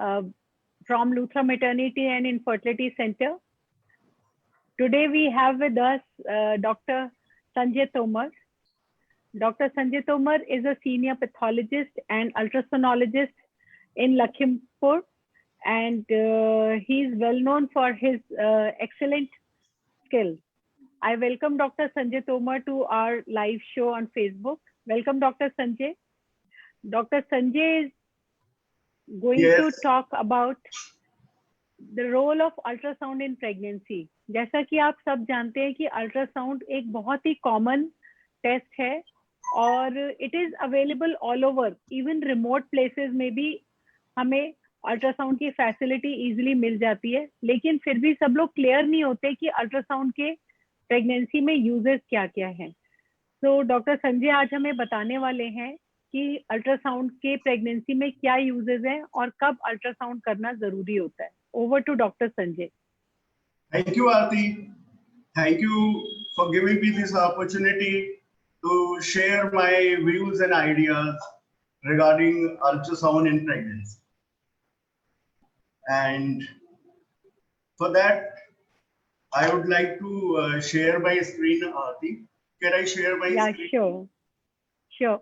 uh, from Luthra Maternity and Infertility Center. Today we have with us Dr. Sanjay Tomar. Dr. Sanjay Tomar is a senior pathologist and ultrasonologist in Lakhimpur, and he is well known for his excellent skills. I welcome Dr. Sanjay Tomar to our live show on Facebook. Welcome, Dr. Sanjay. Dr. Sanjay is going to talk about the role of ultrasound in pregnancy. जैसा कि आप सब जानते हैं कि ultrasound एक बहुत ही common test है और it is available all over, even remote places में भी हमें अल्ट्रासाउंड की फैसिलिटी इजीली मिल जाती है, लेकिन फिर भी सब लोग क्लियर नहीं होते कि अल्ट्रासाउंड के प्रेगनेंसी में यूजेस क्या क्या हैं। तो डॉक्टर संजय आज हमें बताने वाले हैं कि अल्ट्रासाउंड के प्रेगनेंसी में क्या यूजेस हैं और कब अल्ट्रासाउंड करना जरूरी होता है। Over to doctor Sanjay. Thank you, Aarti. Thank you for giving me this opportunity to share my views and ideas regarding ultrasound in pregnancy. And for that, I would like to share my screen, Aarti. Can I share my screen? Yeah, sure. Sure.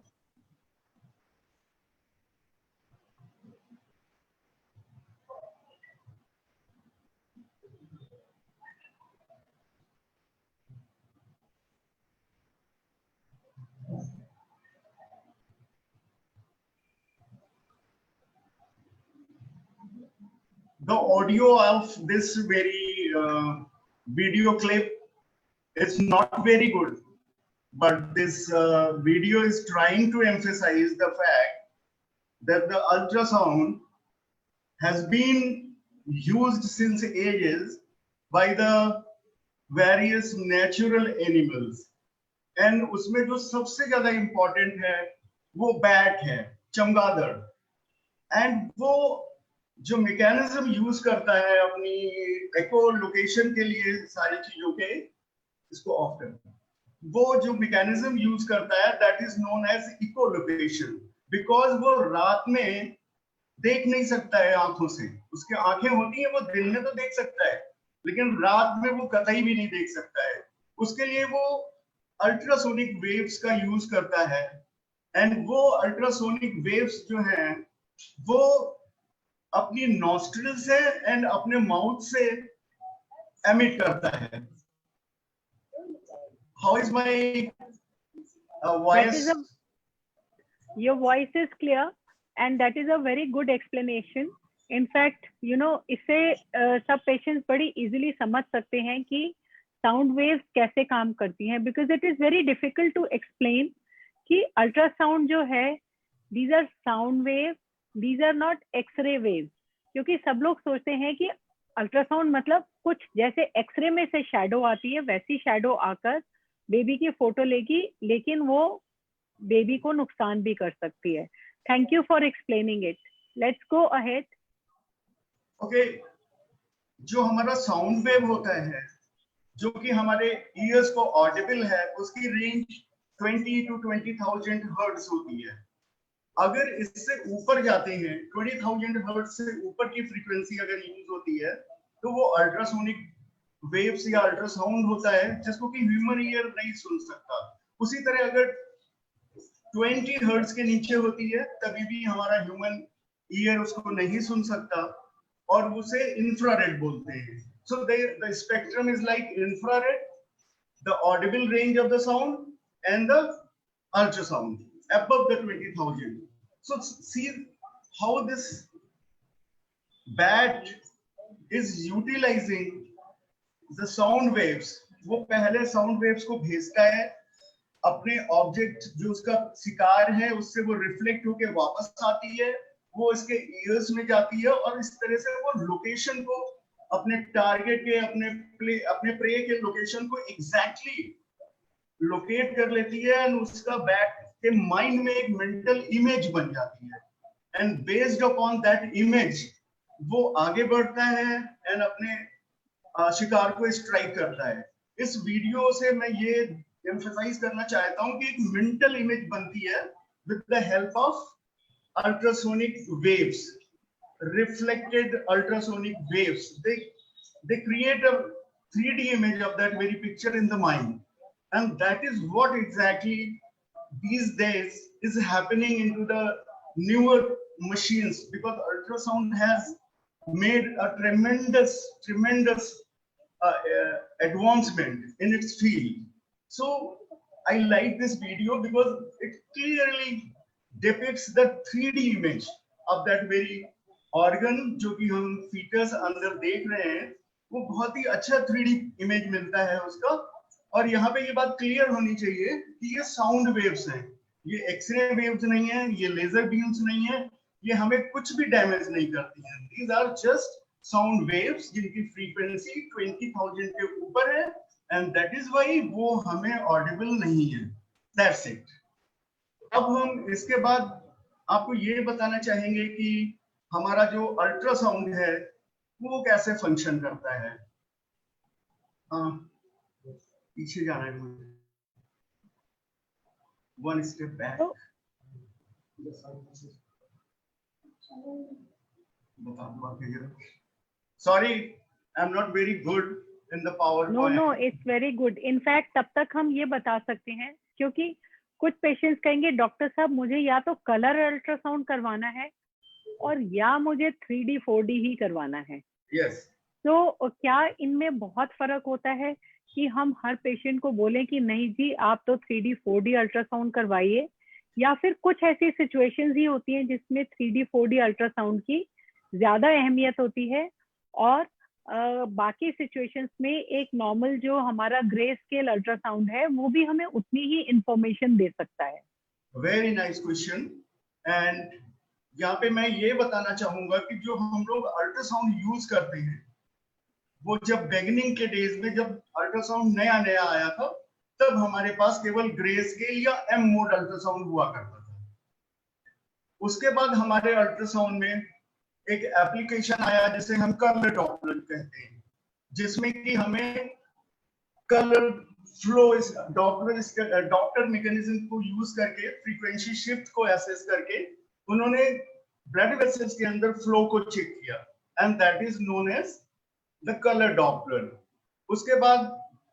The audio of this very video clip is not very good, but this video is trying to emphasize the fact that the ultrasound has been used since ages by the various natural animals, and उसमें जो सबसे ज़्यादा important है वो bat है, चमगादड़, and वो जो मैकेनिज्म यूज करता है अपनी एको लोकेशन के लिए सारी चीजों के, इसको ऑफ कर, वो जो मैकेनिज्म यूज करता है that is known as echo location, because वो रात में देख नहीं सकता है आंखों से, उसके आंखें होती है, वो दिन में तो देख सकता है लेकिन रात में वो कतई भी नहीं देख सकता है। उसके लिए वो अल्ट्रासोनिक वेव्स का यूज करता है, एंड वो अल्ट्रासोनिक वेव्स जो हैं वो अपनी नॉस्ट्रिल से एंड अपने माउथ से एमिट करता है। How is my voice? Your voice is clear and that is a very good explanation. In fact, you know, इससे सब पेशेंट्स बड़ी इजीली समझ सकते हैं कि साउंड वेव्स कैसे काम करती हैं, because it is very difficult to explain कि अल्ट्रासाउंड जो है, these are sound wave, these are not x-ray wave. क्योंकि सब लोग सोचते हैं कि अल्ट्रासाउंड मतलब कुछ जैसे एक्सरे में से शैडो आती है वैसी शैडो आकर बेबी की फोटो लेगी, लेकिन वो बेबी को नुकसान भी कर सकती है। Thank you for explaining it. Let's go ahead. Okay, जो हमारा साउंड वेव होता है जो कि हमारे ईयर्स को ऑडिबल है, उसकी रेंज 20 to 20,000 हर्ट्ज होती है। अगर इससे ऊपर जाते हैं, 20,000 हर्ट्ज से ऊपर की फ्रीक्वेंसी अगर यूज होती है तो वो अल्ट्रासोनिक वेव्स या अल्ट्रासाउंड होता है, जिसको कि ह्यूमन ईयर नहीं सुन सकता। उसी तरह अगर 20 हर्ट्ज के नीचे होती है तभी भी हमारा ह्यूमन ईयर उसको नहीं सुन सकता, और उसे इंफ्रारेड बोलते हैं। So the spectrum is like infrared, the Audible range of the sound and the ultrasound above the 20,000. So see how this bat is utilizing the sound waves. वो पहले sound waves को भेजता है अपने ऑब्जेक्ट जो उसका शिकार है उससे, वो रिफ्लेक्ट होके वापस आती है, वो इसके ईयर्स में जाती है और इस तरह से वो लोकेशन को अपने टारगेट के, अपने प्रे के लोकेशन को एग्जैक्टली लोकेट कर लेती है, एंड उसका बैट के माइंड में एक मेंटल इमेज बन जाती है, and based upon that image वो आगे बढ़ता है एंड अपने शिकार को स्ट्राइक करता है। इस वीडियो से मैं ये एम्फसाइज करना चाहता हूं कि एक मेंटल इमेज बनती है with the help of ultrasonic waves. reflected ultrasonic waves. They create a 3D image of that very picture in the mind. And that is what exactly these days is happening into the newer machines, because ultrasound has made a tremendous advancement in its field. So I like this video because it clearly depicts the 3D image of that very organ जो कि हम fetus अंदर देख रहे हैं, वो बहुत ही अच्छा 3D इमेज मिलता है उसका। और यहाँ पे ये बात क्लियर होनी चाहिए कि ये साउंड वेव्स हैं, ये एक्सरे वेव्स नहीं है, ये लेजर बीम्स नहीं है, ये हमें कुछ भी डैमेज नहीं करती हैं। These are just sound waves जिनकी फ्रीक्वेंसी 20,000 के ऊपर है, एंड दैट इज व्हाई वो हमें ऑडिबल नहीं है। That's it. अब हम इसके बाद आपको ये बताना चाहेंगे कि हमारा जो अल्ट्रासाउंड है वो कैसे फंक्शन करता है। पीछे जाना है मुझे, वन स्टेप बैक। बता दो आगे जरा। Sorry, I'm not very good in the PowerPoint. No, it's very good. In fact, तब तक हम ये बता सकते हैं, क्योंकि कुछ पेशेंट्स कहेंगे डॉक्टर साहब मुझे या तो कलर अल्ट्रासाउंड करवाना है और या मुझे 3D 4D ही करवाना है। Yes. तो क्या इनमें बहुत फर्क होता है कि हम हर पेशेंट को बोलें कि नहीं जी आप तो 3D 4D अल्ट्रासाउंड करवाइए, या फिर कुछ ऐसी सिचुएशंस ही होती हैं जिसमें 3D 4D अल्ट्रासाउंड की ज्यादा अहमियत होती है और बाकी सिचुएशंस में एक नॉर्मल जो हमारा ग्रे स्केल अल्ट्रासाउंड है वो भी हमें उतनी ही इंफॉर्मेशन दे सकता है। Very nice question. एंड यहाँ पे मैं ये बताना चाहूंगा कि जो हम लोग अल्ट्रासाउंड यूज करते हैं वो जब बिगिनिंग के डेज में जब अल्ट्रासाउंड नया नया आया था तब हमारे पास केवल ग्रे स्केल या एम मोड अल्ट्रासाउंड हुआ करता था। उसके बाद हमारे अल्ट्रासाउंड में एक एप्लीकेशन आया जिसे हम कलर डॉपलर कहते हैं, जिसमें कि हमें कलर फ्लो डॉपलर मैकेनिज्म को यूज करके फ्रीक्वेंसी शिफ्ट को एसेस करके उन्होंने ब्लड वेसल्स के अंदर फ्लो को चेक किया, and that is known as the colour Doppler. उसके बाद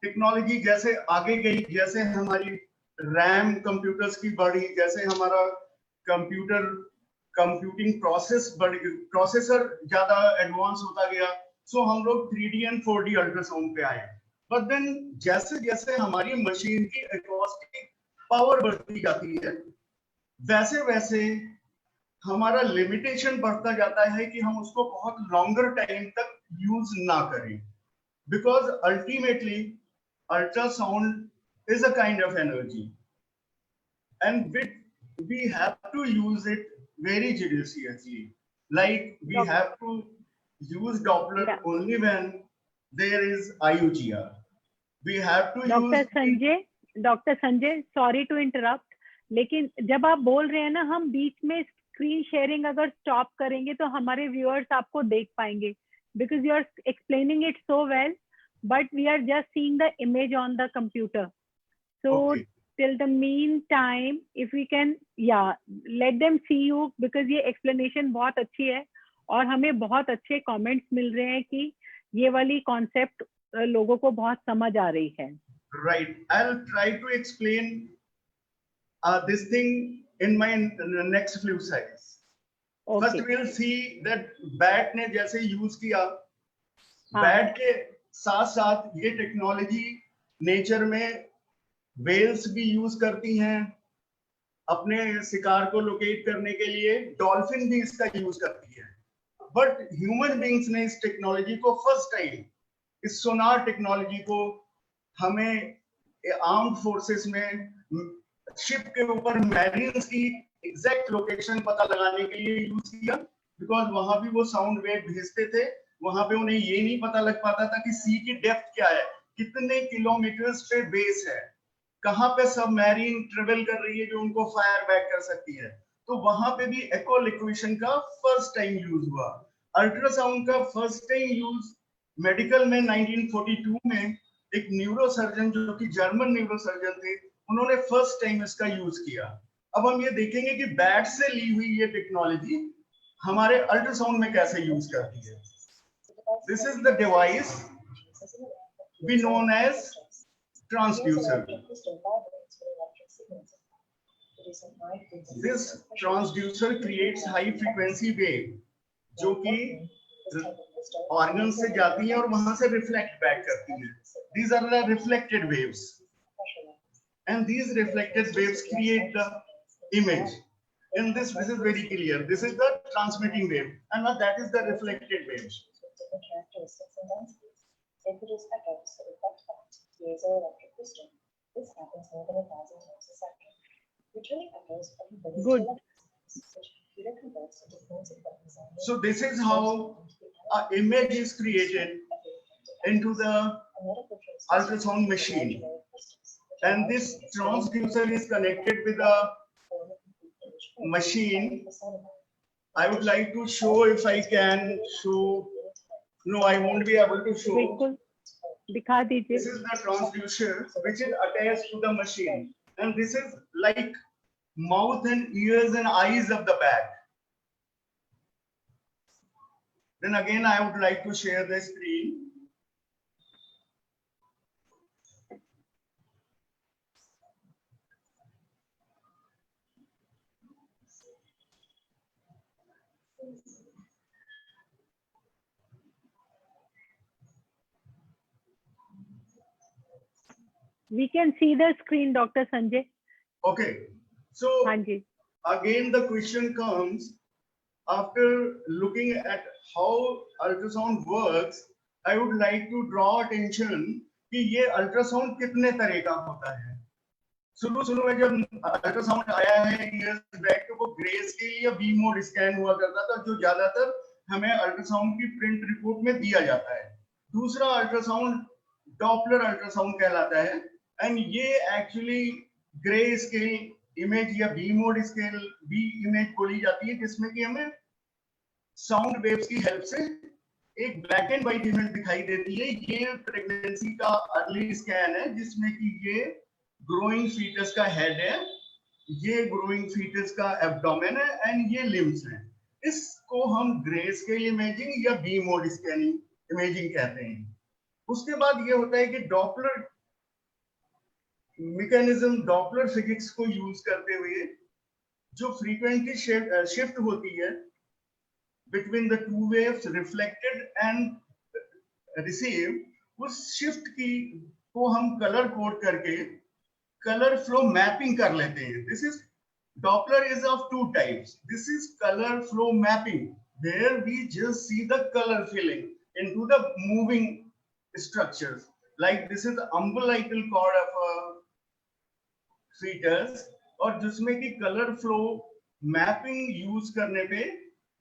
टेक्नोलॉजी जैसे आगे गई, जैसे हमारी रैम कंप्यूटर्स की बढ़ी, जैसे हमारा कंप्यूटिंग प्रोसेसर ज्यादा एडवांस होता गया, सो हम लोग 3D एंड 4D अल्ट्रासाउंड पे आए। बट देन जैसे जैसे हमारी मशीन की एक्वास्टिक पावर बढ़ती जाती है वैसे वैसे हमारा लिमिटेशन बढ़ता जाता है कि हम उसको बहुत लॉन्गर टाइम तक यूज ना करें, because ultimately ultrasound is a kind of energy and we have to use it very judiciously. Like we have to use Doppler only when there is IUGR. We have to Dr. Sanjay, sorry to interrupt, लेकिन जब आप बोल रहे हैं ना हम बीच में screen sharing अगर स्टॉप करेंगे तो हमारे व्यूअर्स आपको देख पाएंगे, because you are explaining it so well, but we are just seeing the image on the computer. So okay. Till the meantime, if we can, let them see you, because ये explanation बहुत अच्छी है और हमें बहुत अच्छे comments मिल रहे हैं कि ये वाली concept लोगों को बहुत समझ आ रही है। Right, I'll try to explain this thing in my next few slides. Okay. First we'll see that BAT ने जैसे use किया, BAT के साथ साथ ये technology nature में वेल्स भी यूज करती हैं अपने शिकार को लोकेट करने के लिए, डॉल्फिन भी इसका यूज करती है। बट ह्यूमन बीइंग्स ने इस टेक्नोलॉजी को फर्स्ट टाइम, इस सोनार टेक्नोलॉजी को हमें आर्म्ड फोर्सेस में शिप के ऊपर मैरीन्स की एग्जैक्ट लोकेशन पता लगाने के लिए यूज किया, बिकॉज वहां भी वो साउंड वेव भेजते थे, वहां पे उन्हें ये नहीं पता लग पाता था कि सी की डेप्थ क्या है, कितने किलोमीटर्स पे बेस है, कहां पे सबमरीन ट्रेवल कर रही है जो उनको फायर बैक कर सकती है। तो वहां पे भी एको लिक्विशन का फर्स्ट टाइम यूज हुआ। अल्ट्रासाउंड का फर्स्ट टाइम यूज मेडिकल में 1942 में एक न्यूरोसर्जन जो कि जर्मन न्यूरोसर्जन थे, उन्होंने फर्स्ट टाइम इसका यूज किया। अब हम ये देखेंगे कि बैट से ली हुई ये टेक्नोलॉजी हमारे अल्ट्रासाउंड में कैसे यूज करती है. This is the device we known as transducer. This transducer creates high frequency wave जो कि organ से जाती है और वहां से reflect back करती है. These are the reflected waves, and these reflected waves create the image. In this is very clear. This is the transmitting wave, and that is the reflected wave. This happens more than 1,000 times a second. Usually occurs when very Good. So this is how an image is created into the ultrasound machine, and this transducer is connected with a machine. I would like to show, if I can show. No, I won't be able to show. बिल्कुल दिखा दीजिए. This is the transducer which is attached to the machine, and this is like mouth and ears and eyes of the bat. Then again, I would like to share the screen. We can see the screen, Dr. Sanjay. Okay, so हाँ जी. again the question comes, after looking at how ultrasound works, I would like to draw attention कि ये ultrasound कितने तरह का होता है. शुरू में जब अल्ट्रासाउंड आया है years back, तो वो ग्रे स्केल या बी मोड स्कैन हुआ करता था, जो ज्यादातर हमें अल्ट्रासाउंड की प्रिंट रिपोर्ट में दिया जाता है. दूसरा अल्ट्रासाउंड डॉपलर अल्ट्रासाउंड कहलाता है, एंड ये एक्चुअली ग्रे स्केल इमेज या B mode scale B image बोली जाती है, जिसमें कि हमें साउंड वेव्स की हेल्प से एक ब्लैक एंड व्हाइट इमेज दिखाई देती है. ये प्रेगनेंसी का अर्ली स्कैन है, जिसमें कि ये ग्रोइंग फीटस का हेड है, ये ग्रोइंग फीटस का एब्डोमेन है, एंड ये लिम्स हैं. इसको हम ग्रे स्केल इमेजिंग या बी मोड स्कैनिंग इमेजिंग कहते हैं. उसके बाद ये होता है कि डॉपलर मैकेनिज्म, डॉपलर फिजिक्स को यूज करते हुए जो फ्रीक्वेंसी शिफ्ट होती है between the two waves reflected and receive, उस शिफ्ट की को हम कलर कोड करके कलर फ्लो मैपिंग कर लेते हैं. This is Doppler is of two types. This is color flow mapping, where we just see the color filling into the moving structures. Like this is the umbilical cord of a fetus, और जिसमें कि color flow mapping use करने पे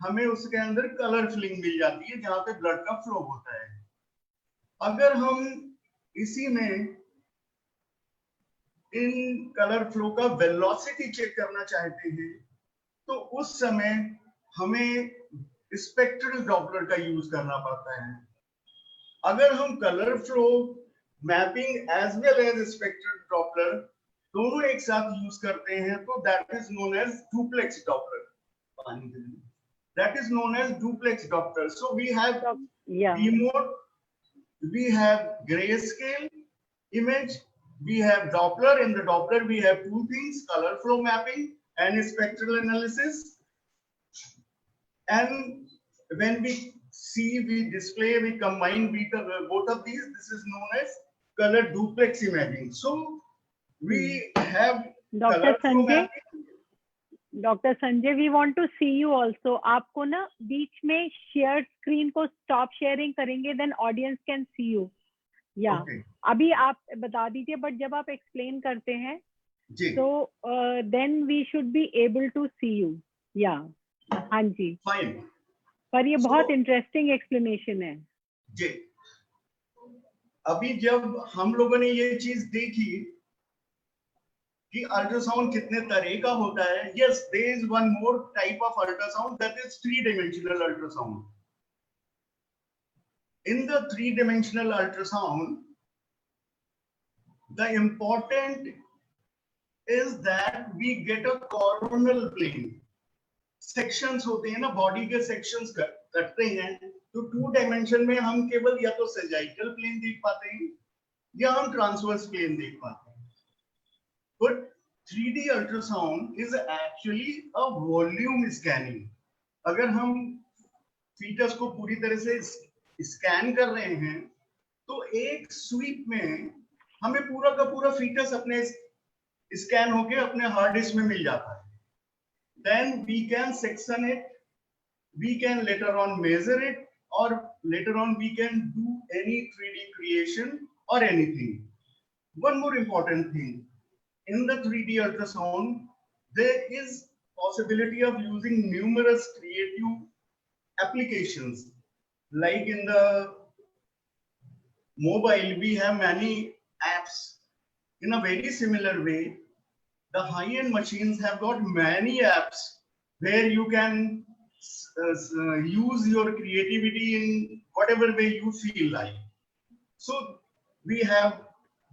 हमें उसके अंदर color filling मिल जाती है, जहाँ पे blood का flow होता है. अगर हम इसी में इन कलर फ्लो का वेलोसिटी चेक करना चाहते हैं, तो उस समय हमें स्पेक्ट्रल डॉपलर का यूज करना पड़ता है. अगर हम colour flow mapping as well as spectral Doppler दोनों एक साथ यूज करते हैं, तो that is known as duplex Doppler. That is known as duplex Doppler. So we have B mode, we have grayscale image, we have Doppler. In the Doppler we have two things: color flow mapping and spectral analysis. And when we see, we display, we combine both of these. This is known as color duplex imaging. So we have Dr. Sanjay, we want to see you also. आपको ना बीच में share screen को stop sharing करेंगे, then audience can see you. या अभी आप बता दीजिए, बट जब आप एक्सप्लेन करते हैं तो then we should be able to see you. या हाँ जी, फाइन. पर ये बहुत इंटरेस्टिंग एक्सप्लेनेशन है जी. अभी जब हम लोगों ने ये चीज देखी कि अल्ट्रासाउंड कितने तरह का होता है, yes, there is one more type of ultrasound, that is 3-dimensional ultrasound. In the 3-dimensional ultrasound, the important is that we get a coronal plane. Sections होते हैं ना, बॉडी के सेक्शंस कटते हैं, तो 2 डायमेंशन में हम केवल या तो सेजाइटल प्लेन देख पाते हैं या हम ट्रांसवर्स प्लेन देख पाते हैं। But 3D ultrasound is actually a volume scanning. अगर हम फीटस को पूरी तरह से स्कैन कर रहे हैं तो एक स्वीप में हमें पूरा का पूरा फीटस अपने स्कैन होके अपने हार्ड डिस्क में मिल जाता है। Then we can section it, we can later on measure it, or later on we can do any 3D creation or anything. One more important thing, in the 3D ultrasound, there is possibility of using numerous creative applications. Like in the mobile, we have many apps. In a very similar way, the high-end machines have got many apps where you can use your creativity in whatever way you feel like. So we have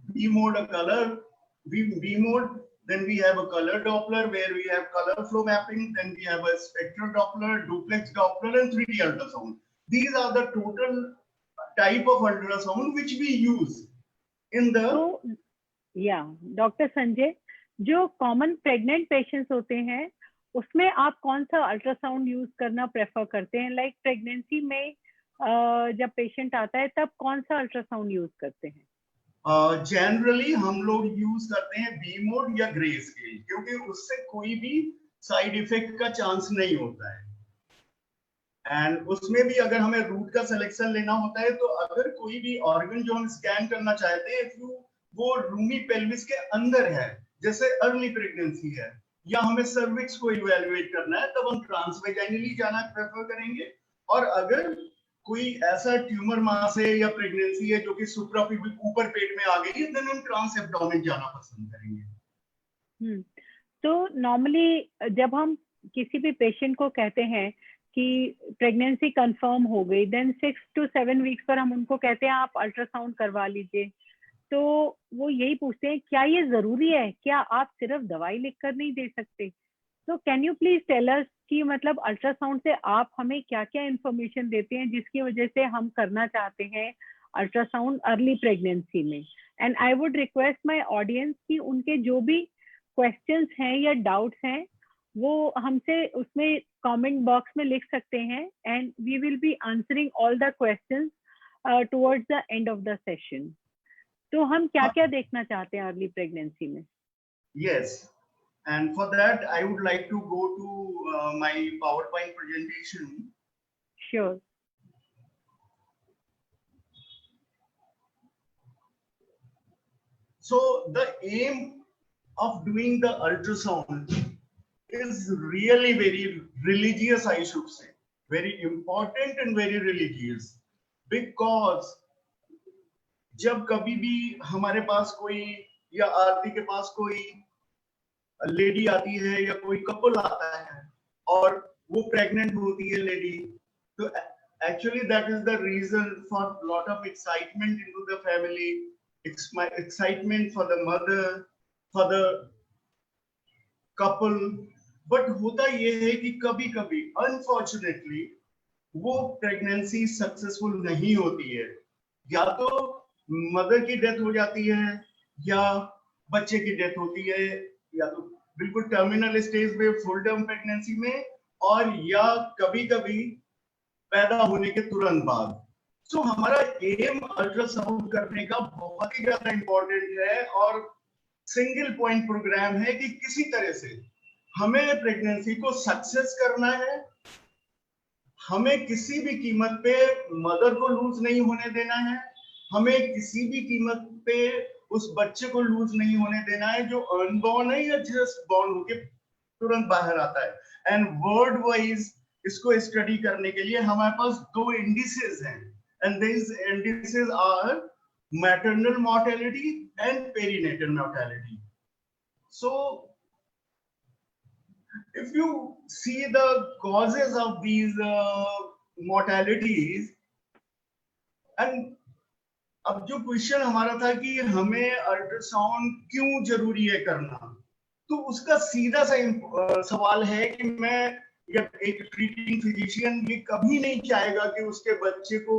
B mode, a color, B mode, then we have a color Doppler where we have color flow mapping, then we have a spectral Doppler, duplex Doppler, and 3D ultrasound. These are the total type of ultrasound which we use in the. So, yeah, Dr. Sanjay, जो common pregnant patients होते हैं उसमें आप कौन सा ultrasound use करना prefer करते हैं? लाइक प्रेगनेंसी में जब पेशेंट आता है तब कौन सा अल्ट्रासाउंड यूज करते हैं? जनरली हम लोग यूज करते हैं बी मोड या ग्रे स्केल, क्योंकि उससे कोई भी साइड इफेक्ट का चांस नहीं होता है। एंड उसमें भी अगर हमें रूट का सिलेक्शन लेना होता है तो अगर कोई भी ऑर्गन जो हम स्कैन करना चाहते हैं वो रूमी पेल्विस के अंदर है, जैसे अर्ली प्रेगनेंसी है, या हमें सर्विक्स को इवैल्यूएट करना है, तब हम ट्रांसवेजाइनली जाना प्रेफर करेंगे। और अगर कोई ऐसा ट्यूमर मास है या प्रेगनेंसी है जो कि सुप्राप्यूबिक ऊपर पेट में आ गई है, देन हम ट्रांस एब्डोमेन जाना पसंद करेंगे। तो नॉर्मली जब हम किसी भी पेशेंट को कहते हैं कि प्रेगनेंसी कंफर्म हो गई, देन 6 to 7 वीक्स पर हम उनको कहते हैं आप अल्ट्रासाउंड करवा लीजिए, तो वो यही पूछते हैं क्या ये जरूरी है, क्या आप सिर्फ दवाई लिखकर नहीं दे सकते? तो can you please tell us कि मतलब अल्ट्रासाउंड से आप हमें क्या क्या इंफॉर्मेशन देते हैं जिसकी वजह से हम करना चाहते हैं अल्ट्रासाउंड अर्ली प्रेगनेंसी में? And I would request my audience कि उनके जो भी क्वेश्चंस हैं या डाउट्स हैं वो हमसे उसमें कमेंट बॉक्स में लिख सकते हैं, and we will be answering all the questions towards the end of the session. तो हम क्या क्या देखना चाहते हैं अर्ली प्रेगनेंसी में? Yes, and for that I would like to go to my PowerPoint presentation. Sure. So the aim of doing the ultrasound is really very religious, I should say, very important and very religious, because जब कभी भी हमारे पास कोई या आरती के पास कोई lady आती है या कोई कपल आता है और वो प्रेग्नेंट होती है लेडी, तो actually that is the reason for lot of excitement into the family, excitement for the mother, for the couple. But होता ये है कि कभी कभी अनफॉर्चुनेटली वो प्रेगनेंसी सक्सेसफुल नहीं होती है, या तो मदर की डेथ हो जाती है या बच्चे की डेथ होती है, या तो बिल्कुल टर्मिनल स्टेज में फुल टर्म प्रेगनेंसी में, और या कभी कभी पैदा होने के तुरंत बाद। तो हमारा एम अल्ट्रासाउंड करने का बहुत ही ज्यादा इंपॉर्टेंट है और सिंगल पॉइंट प्रोग्राम है कि किसी तरह से हमें प्रेगनेंसी को सक्सेस करना है। हमें किसी भी कीमत पे मदर को लूज नहीं होने देना है, हमें किसी भी कीमत पे उस बच्चे को लूज नहीं होने देना है जो अनबॉर्न है या जस्ट बॉर्न होके तुरंत बाहर आता है। एंड वर्ल्ड वाइज इसको स्टडी करने के लिए हमारे पास 2 इंडिसेस हैं, and this indices are maternal mortality and perinatal mortality. So if you see the causes of these mortalities, and अब जो क्वेश्चन हमारा था कि हमें अल्ट्रासाउंड क्यों जरूरी है करना, तो उसका सीधा सा सवाल है कि मैं या एक ट्रीटिंग फिजिशियन ये कभी नहीं चाहेगा कि उसके बच्चे को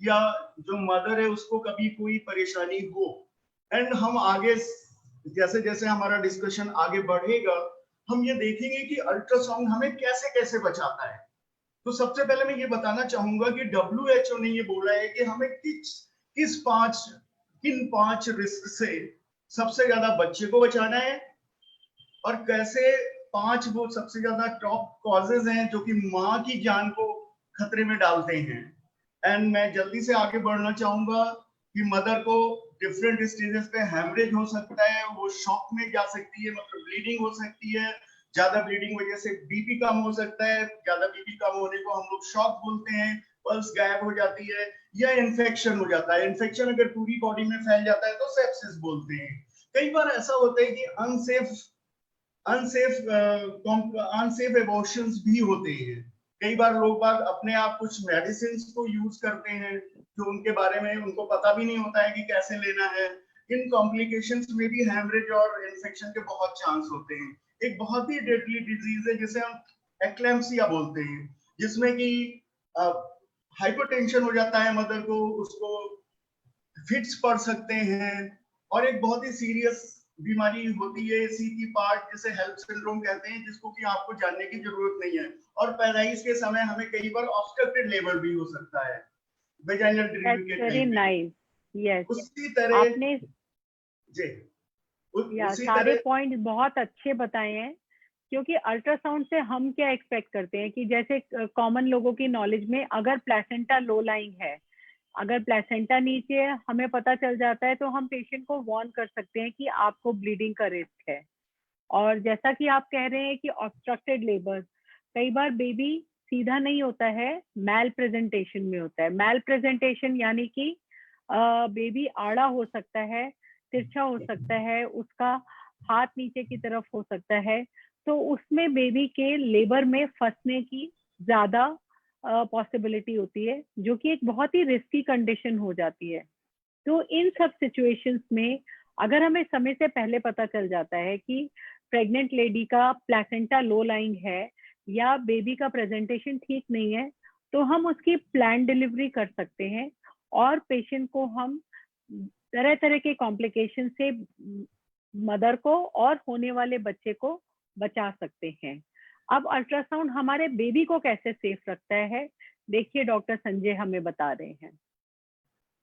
या जो मदर है उसको कभी कोई परेशानी हो। एंड हम आगे जैसे जैसे हमारा डिस्कशन आगे बढ़ेगा हम ये देखेंगे कि अल्ट्रासाउंड हमें कैसे कैसे बचाता है। तो सबसे पहले मैं ये बताना चाहूंगा कि WHO ने ये बोला है कि हमें किन पांच रिस्क से सबसे ज्यादा बच्चे को बचाना है और कैसे पांच वो सबसे ज्यादा टॉप कॉजेज हैं जो कि माँ की जान को खतरे में डालते हैं। एंड मैं जल्दी से आगे बढ़ना चाहूंगा कि मदर को डिफरेंट स्टेजेस पे हैमरेज हो सकता है, वो शॉक में जा सकती है, मतलब ब्लीडिंग हो सकती है, ज्यादा ब्लीडिंग वजह से बीपी कम हो सकता है, ज्यादा बीपी कम होने को हम लोग शॉक बोलते हैं, पल्स गायब हो जाती है, या इन्फेक्शन हो जाता है। इन्फेक्शन अगर पूरी बॉडी में फैल जाता है तो सेप्सिस बोलते हैं। कई बार ऐसा होता है कि अनसेफ एबॉर्शंस भी होते हैं। कई बार लोग बाग अपने आप कुछ मेडिसिन को यूज करते हैं जो उनके बारे में उनको पता भी नहीं होता है कि कैसे लेना है। इन कॉम्प्लिकेशंस में भी हैमरेज और इन्फेक्शन के बहुत चांस होते हैं। एक बहुत ही डेडली डिजीज है जिसे हम एक्लेम्सिया बोलते हैं, जिसमें कि हाइपरटेंशन हो जाता है मदर को, उसको फिट्स पड़ सकते हैं और एक बहुत ही सीरियस बीमारी होती है सी की पार्ट जिसे हेल्प सिंड्रोम कहते हैं, जिसको कि आपको जानने की जरूरत नहीं है। और पैदाइश के समय हमें कई बार ऑब्स्ट्रक्टेड लेबर भी हो सकता है वेजाइनल डिलीवरी के वेरी टाइम पे। नाइस। यस, उसी तरह आपने जी उसी सारे तरह पॉइंट बहुत अच्छे बताए हैं। क्योंकि अल्ट्रासाउंड से हम क्या एक्सपेक्ट करते हैं कि जैसे कॉमन लोगों की नॉलेज में अगर प्लेसेंटा लो लाइंग है, अगर प्लेसेंटा नीचे है, हमें पता चल जाता है तो हम पेशेंट को वार्न कर सकते हैं कि आपको ब्लीडिंग का रिस्क है। और जैसा कि आप कह रहे हैं कि ऑब्स्ट्रक्टेड लेबर, कई बार बेबी सीधा नहीं होता है, मैल प्रेजेंटेशन में होता है। मैल प्रेजेंटेशन यानी कि बेबी आड़ा हो सकता है, तिरछा हो सकता है, उसका हाथ नीचे की तरफ हो सकता है, तो उसमें बेबी के लेबर में फंसने की ज्यादा पॉसिबिलिटी होती है, जो कि एक बहुत ही रिस्की कंडीशन हो जाती है। तो इन सब सिचुएशंस में अगर हमें समय से पहले पता चल जाता है कि प्रेग्नेंट लेडी का प्लेसेंटा लो लाइंग है या बेबी का प्रेजेंटेशन ठीक नहीं है, तो हम उसकी प्लान डिलीवरी कर सकते हैं और पेशेंट को हम तरह तरह के कॉम्प्लिकेशन से मदर को और होने वाले बच्चे को बचा सकते हैं। अब अल्ट्रासाउंड हमारे बेबी को कैसे सेफ रखता है, देखिए डॉक्टर संजय हमें बता रहे हैं।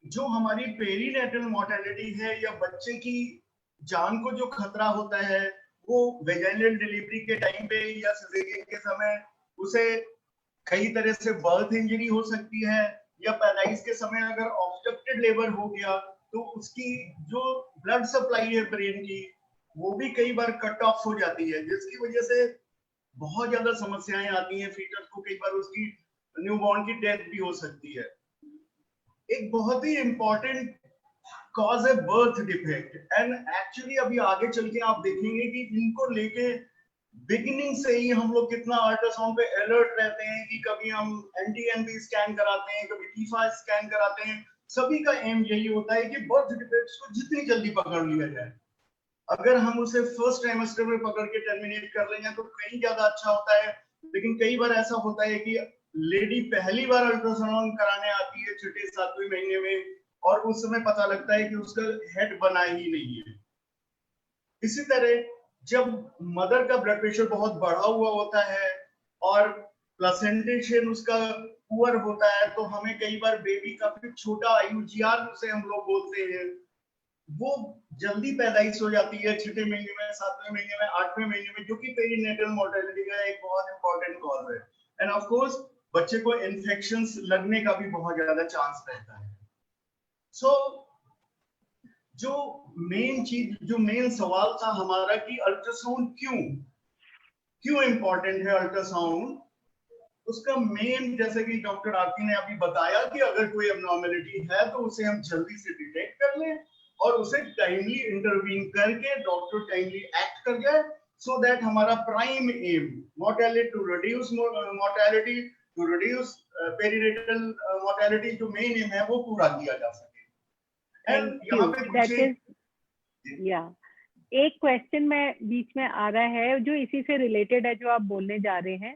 जो हमारी पेरीनेटल मोर्टेलिटी है या बच्चे की जान को जो खतरा होता है वो वेजाइनल डिलीवरी के टाइम पे या सिजेरियन के समय उसे कई तरह से बर्थ इंजरी हो सकती है, या पैदाइश के समय अगर ऑब्स्ट्रक्टेड लेबर हो गया तो उसकी जो ब्लड सप्लाई है ब्रेन की वो भी कई बार कट ऑफ हो जाती है, जिसकी वजह से बहुत ज्यादा समस्याएं आती हैं फीटस को। कई बार उसकी न्यूबॉर्न की डेथ भी हो सकती है। एक बहुत ही इंपॉर्टेंट कॉज है बर्थ डिफेक्ट। एंड एक्चुअली अभी आगे चल के आप देखेंगे कि इनको लेके बिगिनिंग से ही हम लोग कितना अल्ट्रासाउंड पे अलर्ट रहते हैं कि कभी हम NT-NB स्कैन कराते हैं, कभी टीफा स्कैन कराते हैं। सभी का एम यही होता है कि बर्थ डिफेक्ट्स को जितनी जल्दी पकड़ लिया जाए। अगर हम उसे फर्स्ट ट्राइमेस्टर में पकड़ के टर्मिनेट कर लेंगे तो कहीं ज्यादा अच्छा होता है। लेकिन कई बार ऐसा होता है कि लेडी पहली बार अल्ट्रासाउंड कराने आती है 6-7वें महीने में और उस समय पता लगता है कि उसका हेड बना ही नहीं है। इसी तरह जब मदर का ब्लड प्रेशर बहुत बढ़ा हुआ होता है और प्लेसेंटेशन उसका पुअर होता है तो हमें कई बार बेबी का फिर छोटा IUGR उसे हम लोग बोलते हैं, वो जल्दी पैदाइश हो जाती है 6वें महीने में, 7वें महीने में, 8वें महीने में, जो कि पेरीनेटल मोर्टेलिटी का एक बहुत इंपॉर्टेंट कॉज है। एंड ऑफ कोर्स बच्चे को इन्फेक्शंस लगने का भी बहुत ज्यादा चांस रहता है। सो जो मेन सवाल था हमारा कि अल्ट्रासाउंड क्यों इंपॉर्टेंट है अल्ट्रासाउंड, उसका मेन जैसे कि डॉक्टर आरती ने अभी बताया कि अगर कोई एबनॉर्मेलिटी है तो उसे हम जल्दी से डिटेक्ट कर लें और उसे टाइमली इंटरवीन करके डॉक्टर टाइमली एक्ट कर जाए, सो दैट हमारा prime aim mortality to reduce mortality, to reduce perinatal mortality, जो मेन एम है वो पूरा किया जा सके। एंड यहाँ पे कुछ एक क्वेश्चन में बीच में आ रहा है जो इसी से रिलेटेड है, जो आप बोलने जा रहे हैं।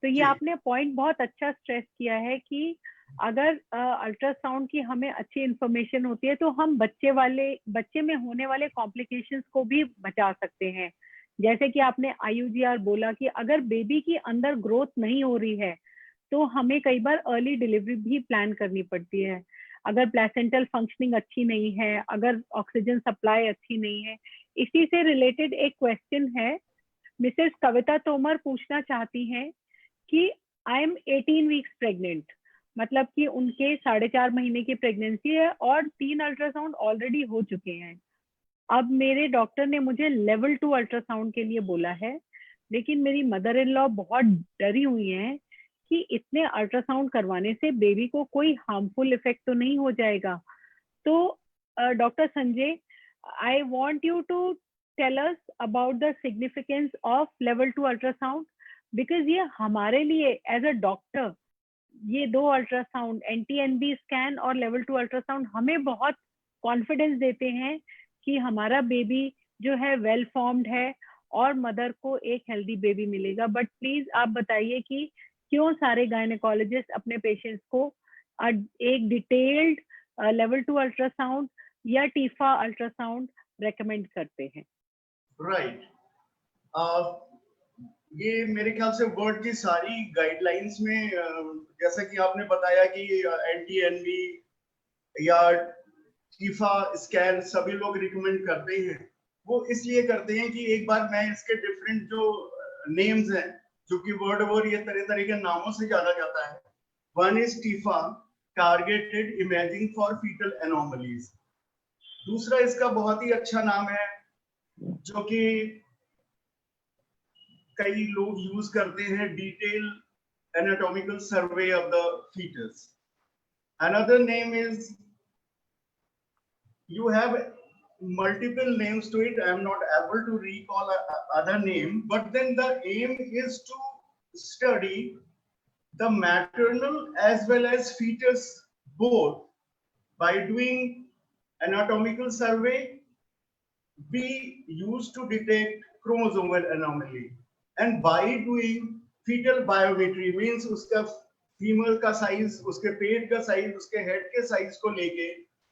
तो ये जी। आपने पॉइंट बहुत अच्छा स्ट्रेस किया है कि अगर अल्ट्रासाउंड की हमें अच्छी इंफॉर्मेशन होती है तो हम बच्चे में होने वाले कॉम्प्लिकेशंस को भी बचा सकते हैं। जैसे कि आपने IUGR बोला कि अगर बेबी की अंदर ग्रोथ नहीं हो रही है तो हमें कई बार अर्ली डिलीवरी भी प्लान करनी पड़ती है। अगर प्लेसेंटल फंक्शनिंग अच्छी नहीं है, अगर ऑक्सीजन सप्लाई अच्छी नहीं है। इसी से रिलेटेड एक क्वेश्चन है, मिसेस कविता तोमर पूछना चाहती हैं कि आई एम 18 वीक्स प्रेग्नेंट, मतलब कि उनके 4.5 महीने की प्रेगनेंसी है और 3 अल्ट्रासाउंड ऑलरेडी हो चुके हैं। अब मेरे डॉक्टर ने मुझे लेवल 2 अल्ट्रासाउंड के लिए बोला है, लेकिन मेरी मदर इन लॉ बहुत डरी हुई हैं कि इतने अल्ट्रासाउंड करवाने से बेबी को कोई हार्मफुल इफेक्ट तो नहीं हो जाएगा। तो doctor Sanjay, I want you to tell us about the significance of level 2 ultrasound, because ये हमारे लिए एज अ डॉक्टर ये 2 अल्ट्रासाउंड NT-NB स्कैन और लेवल 2 अल्ट्रासाउंड हमें बहुत कॉन्फिडेंस देते हैं कि हमारा बेबी जो है वेल फॉर्म्ड है और मदर को एक हेल्दी बेबी मिलेगा। बट प्लीज आप बताइए कि क्यों सारे गायनेकोलॉजिस्ट अपने पेशेंट्स को एक डिटेल्ड लेवल 2 अल्ट्रासाउंड या टीफा अल्ट्रासाउंड रेकमेंड करते हैं। राइट। ये मेरे ख्याल से वर्ल्ड की सारी गाइडलाइंस में जैसा कि आपने बताया कि NT-NB या टीफा स्कैन सभी लोग रिकमेंड करते हैं। वो इसलिए करते हैं कि एक बार मैं इसके डिफरेंट जो नेम्स हैं, जो कि वर्ड ओवर ये तरह तरह के नामों से जाना जाता है। One is TIFFA, targeted imaging for fetal anomalies. दूसरा इसका बहुत ही अच्छा नाम है जो कि कई लोग यूज करते हैं, detail anatomical survey of the fetus. Another name is, you have multiple names to it. I am not able to recall other name, but then the aim is to study the maternal as well as fetus both by doing anatomical survey. We used to detect chromosomal anomaly, and by doing fetal biometry means उसका female का size, उसके पेट का size, उसके head के size को लेके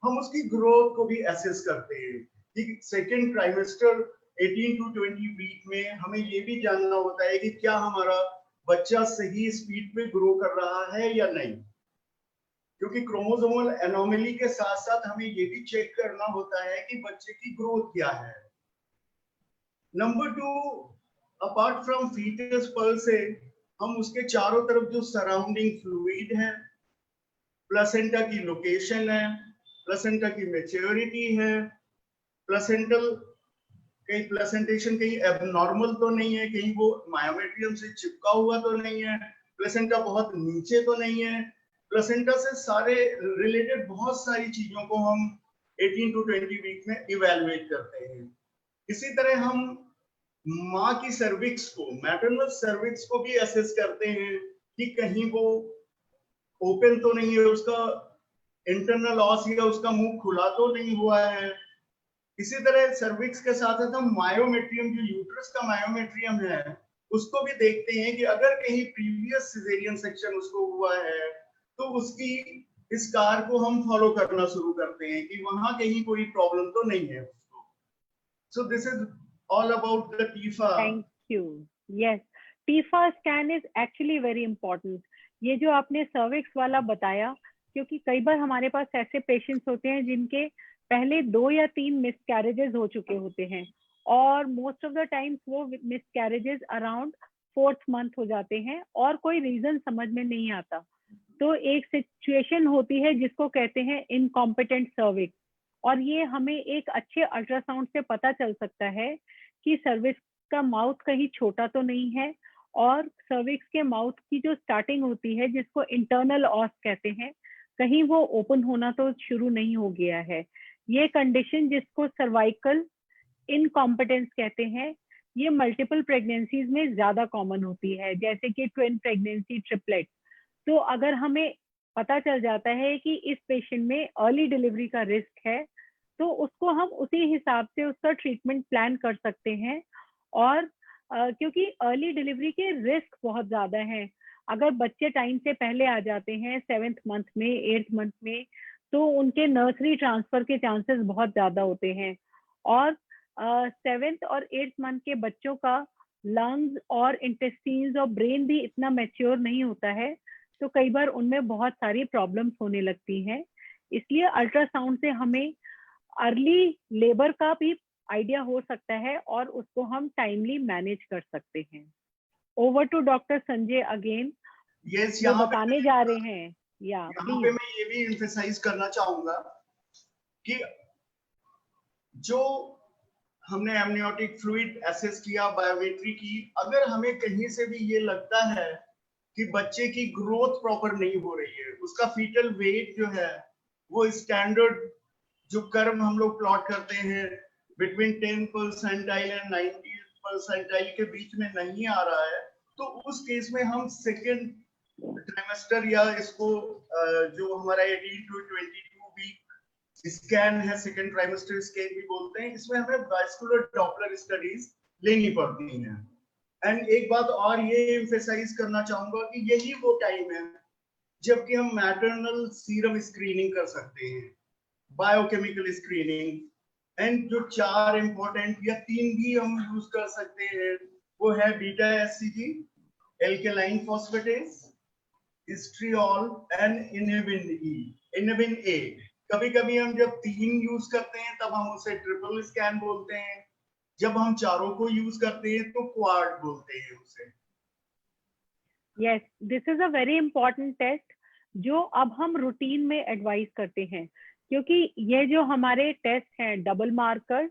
हम उसकी ग्रोथ को भी एसेस करते हैं कि सेकेंड ट्राइमेस्टर 18 to 20 वीक में हमें ये भी जानना होता है कि क्या हमारा बच्चा सही स्पीड पे ग्रो कर रहा है या नहीं, क्योंकि क्रोमोसोमल एनोमली के साथ साथ हमें ये भी चेक करना होता है कि बच्चे की ग्रोथ क्या है। नंबर 2, अपार्ट फ्रॉम फीटस पर से हम उसके चारों तरफ जो सराउंडिंग फ्लूइड है, प्लेसेंटा की लोकेशन है, प्लेसेंटा की मैच्योरिटी है, प्लेसेंटल कहीं प्लेसेंटेशन कहीं एबनॉर्मल तो नहीं है, कहीं वो मायोमेट्रियम से चिपका हुआ तो नहीं है, प्लेसेंटा बहुत नीचे तो नहीं है। प्लेसेंटा से सारे रिलेटेड बहुत सारी चीजों को हम 18 to 20 वीक में इवेलुएट करते हैं। इसी तरह हम माँ की सर्विक्स को, मैटरनल सर्विक्स को भी असेस करते हैं कि कहीं वो ओपन तो नहीं है, उसका इंटरनल ऑस या उसका मुंह खुला तो नहीं हुआ है। इसी तरह सर्विक्स के साथ साथ हम मायोमेट्रियम, जो यूट्रस का मायोमेट्रियम है, उसको भी देखते हैं कि अगर कहीं प्रीवियस सिजेरियन सेक्शन उसको हुआ है तो उसकी इस कार को हम फॉलो करना शुरू करते हैं कि वहां कहीं कोई प्रॉब्लम तो नहीं है उसको। So this is all about the TIFA. Thank you. Yes, TIFA scan is actually very important. ये जो आपने सर्विक्स वाला बताया, क्योंकि कई बार हमारे पास ऐसे पेशेंट्स होते हैं जिनके पहले 2 या 3 मिसकैरेजेस हो चुके होते हैं और मोस्ट ऑफ द टाइम्स वो मिसकैरेजेस अराउंड 4th मंथ हो जाते हैं और कोई रीजन समझ में नहीं आता। तो एक सिचुएशन होती है जिसको कहते हैं इनकॉम्पिटेंट सर्विक्स, और ये हमें एक अच्छे अल्ट्रासाउंड से पता चल सकता है कि सर्विक्स का माउथ कहीं छोटा तो नहीं है और सर्विक्स के माउथ की जो स्टार्टिंग होती है जिसको इंटरनल ऑस कहते हैं, कहीं वो ओपन होना तो शुरू नहीं हो गया है। ये कंडीशन जिसको सर्वाइकल इनकॉम्पिटेंस कहते हैं, ये मल्टीपल प्रेगनेंसीज में ज्यादा कॉमन होती है, जैसे कि ट्विन प्रेगनेंसी, ट्रिपलेट। तो अगर हमें पता चल जाता है कि इस पेशेंट में अर्ली डिलीवरी का रिस्क है तो उसको हम उसी हिसाब से उसका ट्रीटमेंट प्लान कर सकते हैं और क्योंकि अर्ली डिलीवरी के रिस्क बहुत ज्यादा हैं। अगर बच्चे टाइम से पहले आ जाते हैं 7th मंथ में, 8th मंथ में, तो उनके नर्सरी ट्रांसफर के चांसेस बहुत ज्यादा होते हैं। और 7th और 8th मंथ के बच्चों का लंग्स और इंटेस्टाइन्स और ब्रेन भी इतना मैच्योर नहीं होता है, तो कई बार उनमें बहुत सारी प्रॉब्लम्स होने लगती हैं। इसलिए अल्ट्रासाउंड से हमें अर्ली लेबर का भी आइडिया हो सकता है और उसको हम टाइमली मैनेज कर सकते हैं। Over to doctor Sanjay again, yes, जो यहाँ बताने जा रहे हैं। या पे प्लीज। मैं ये भी एम्फेसाइज करना चाहूंगा कि जो हमने एमनियोटिक फ्लूइड एसेस किया, बायोमेट्री की, अगर हमें कहीं से भी ये लगता है कि बच्चे की ग्रोथ प्रॉपर नहीं हो रही है, उसका फीटल वेट जो है वो स्टैंडर्ड जो कर्व हम लोग प्लॉट करते हैं बिटवीन 10 परसेंटाइल एंड 90 परसेंटाइल के बीच में नहीं आ रहा है, तो उस केस में हम सेकेंड ट्राइमेस्टर या इसको जो हमारा 18 to 22 वीक स्कैन है, सेकेंड ट्राइमेस्टर स्कैन भी बोलते हैं, इसमें हमें वास्कुलर डॉपलर स्टडीज लेनी पड़ती हैं। एंड एक बात और ये एम्फेसाइज करना चाहूंगा कि यही वो टाइम है जबकि हम मैटरनल सीरम स्क्रीनिंग कर सकते हैं, बायोकेमिकल स्क्रीनिंग, एंड जो 4 इंपॉर्टेंट या 3 भी हम यूज कर सकते हैं वो है beta hCG, alkaline phosphatase, estriol and inhibin A. कभी कभी हम जब 3 यूज करते हैं तब हम उसे ट्रिपल स्कैन बोलते हैं, जब हम चारों को यूज करते हैं तो क्वाड बोलते हैं उसे। Yes, this is a very important test जो अब हम रूटीन में एडवाइस करते हैं, क्योंकि ये जो हमारे टेस्ट हैं, डबल मार्कर,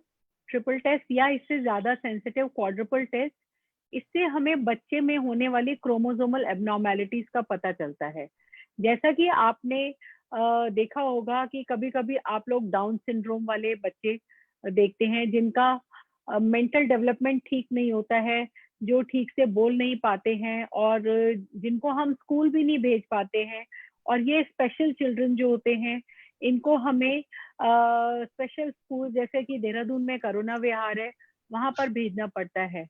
ट्रिपल टेस्ट या इससे ज्यादा सेंसिटिव क्वाड्रुपल टेस्ट, इससे हमें बच्चे में होने वाली क्रोमोसोमल एबनॉर्मेलिटीज का पता चलता है। जैसा कि आपने देखा होगा कि कभी कभी आप लोग डाउन सिंड्रोम वाले बच्चे देखते हैं जिनका मेंटल डेवलपमेंट ठीक नहीं होता है, जो ठीक से बोल नहीं पाते हैं और जिनको हम स्कूल भी नहीं भेज पाते हैं। और ये स्पेशल चिल्ड्रन जो होते हैं, इनको हमें स्पेशल स्कूल जैसे कि देहरादून में करुणा विहार है, वहां पर भेजना पड़ता है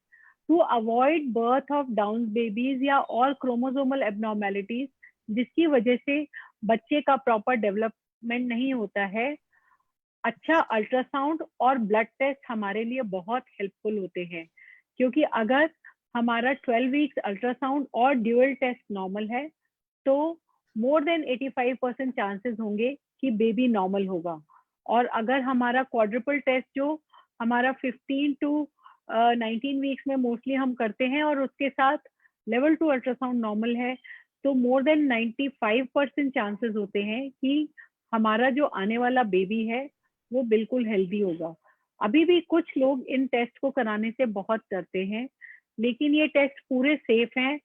to avoid birth of Down babies या और क्रोमोसोमल एबनॉर्मेलिटीज, जिसकी वजह से बच्चे का प्रॉपर डेवलपमेंट नहीं होता है। अच्छा अल्ट्रासाउंड और ब्लड टेस्ट हमारे लिए बहुत हेल्पफुल होते हैं, क्योंकि अगर हमारा 12 वीक्स अल्ट्रासाउंड और ड्यूअल टेस्ट नॉर्मल है तो मोर देन 85% चांसेस होंगे कि बेबी नॉर्मल होगा। और अगर हमारा क्वाड्रुपल टेस्ट जो हमारा 15 to 19 वीक्स में मोस्टली हम करते हैं और उसके साथ लेवल 2 अल्ट्रासाउंड नॉर्मल है, तो मोर देन 95% चांसेस होते हैं कि हमारा जो आने वाला बेबी है वो बिल्कुल हेल्दी होगा। अभी भी कुछ लोग इन टेस्ट को कराने से बहुत डरते हैं, लेकिन ये टेस्ट पूरे सेफ हैं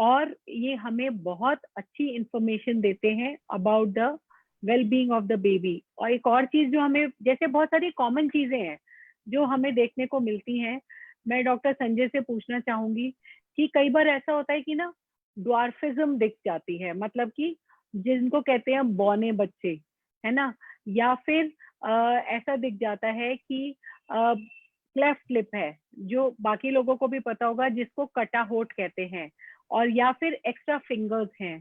और ये हमें बहुत अच्छी इंफॉर्मेशन देते हैं about the well being of the baby. और एक और चीज जो हमें, जैसे बहुत सारी कॉमन चीजें हैं जो हमें देखने को मिलती हैं, मैं डॉक्टर संजय से पूछना चाहूंगी कि कई बार ऐसा होता है कि ना ड्वार्फिज्म दिख जाती है, मतलब कि जिनको कहते हैं बौने बच्चे, है ना, या फिर ऐसा दिख जाता है कि क्लेफ्ट लिप है, जो बाकी लोगों को भी पता होगा, जिसको कटा होठ कहते हैं, और या फिर एक्स्ट्रा फिंगर्स हैं।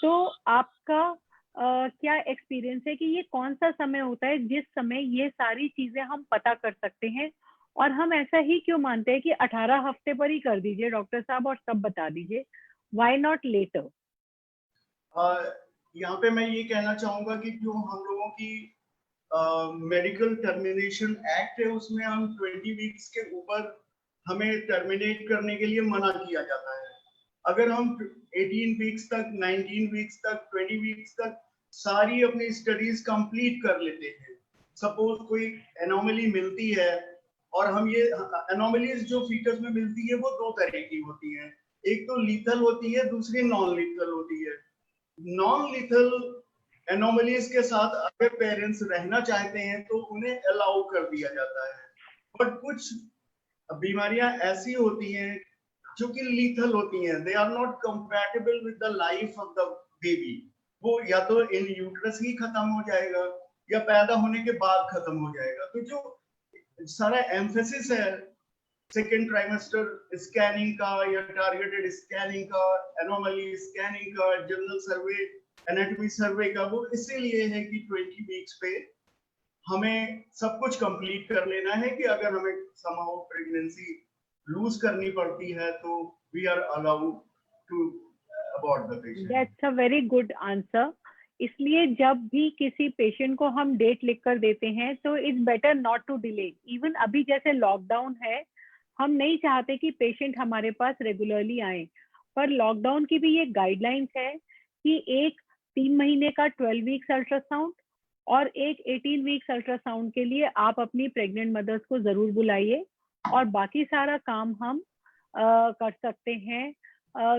तो आपका क्या एक्सपीरियंस है कि ये कौन सा समय होता है जिस समय ये सारी चीजें हम पता कर सकते हैं, और हम ऐसा ही क्यों मानते हैं कि 18 हफ्ते पर ही कर दीजिए डॉक्टर साहब और तब बता दीजिए, व्हाई नॉट लेटर? यहाँ पे मैं ये कहना चाहूंगा कि जो हम लोगों की मेडिकल टर्मिनेशन एक्ट है उसमें हम 20 वीक्स के ऊपर हमें टर्मिनेट करने के लिए मना किया जाता है। अगर हम 18 वीक्स तक, 19 वीक्स तक, 20 वीक्स तक सारी अपनी स्टडीज कंप्लीट कर लेते हैं, सपोज कोई एनोमली मिलती है, और हम ये एनोमलीज जो फीटस में मिलती है वो 2 तरह की होती हैं, एक तो लीथल होती है, दूसरी नॉन लीथल होती है। नॉन लीथल एनोमलीज के साथ अगर पेरेंट्स रहना चाहते हैं तो उन्हें अलाउ कर दिया जाता है, बट कुछ बीमारियां ऐसी होती हैं जो कि लीथल होती हैं, they are not compatible with the life of the baby. वो या तो इन यूट्रस ही खत्म हो जाएगा या पैदा होने के बाद खत्म हो जाएगा। तो जो सारा एम्फेसिस है सेकेंड ट्राइमेस्टर स्कैनिंग का या टारगेटेड स्कैनिंग का, एनोमली स्कैनिंग का, जनरल सर्वे, एनाटॉमी सर्वे का, वो इसीलिए है कि 20 वीक्स पे हमें सब कुछ कंप्लीट कर लेना है कि अगर हमें समहाउ प्रेगनेंसी लूज करनी पड़ती है तो we are allowed to abort the patient. That's a very good answer. इसलिए जब भी किसी पेशेंट को हम डेट लिख कर देते हैं तो it's better not to delay. Even अभी जैसे लॉकडाउन है, हम नहीं चाहते कि पेशेंट हमारे पास रेगुलरली आए, पर लॉकडाउन की भी ये गाइडलाइंस है कि एक 3 महीने का 12 वीक्स अल्ट्रासाउंड और एक 18 वीक्स अल्ट्रासाउंड के लिए आप अपनी प्रेग्नेंट मदर्स को जरूर बुलाइए, और बाकी सारा काम हम कर सकते हैं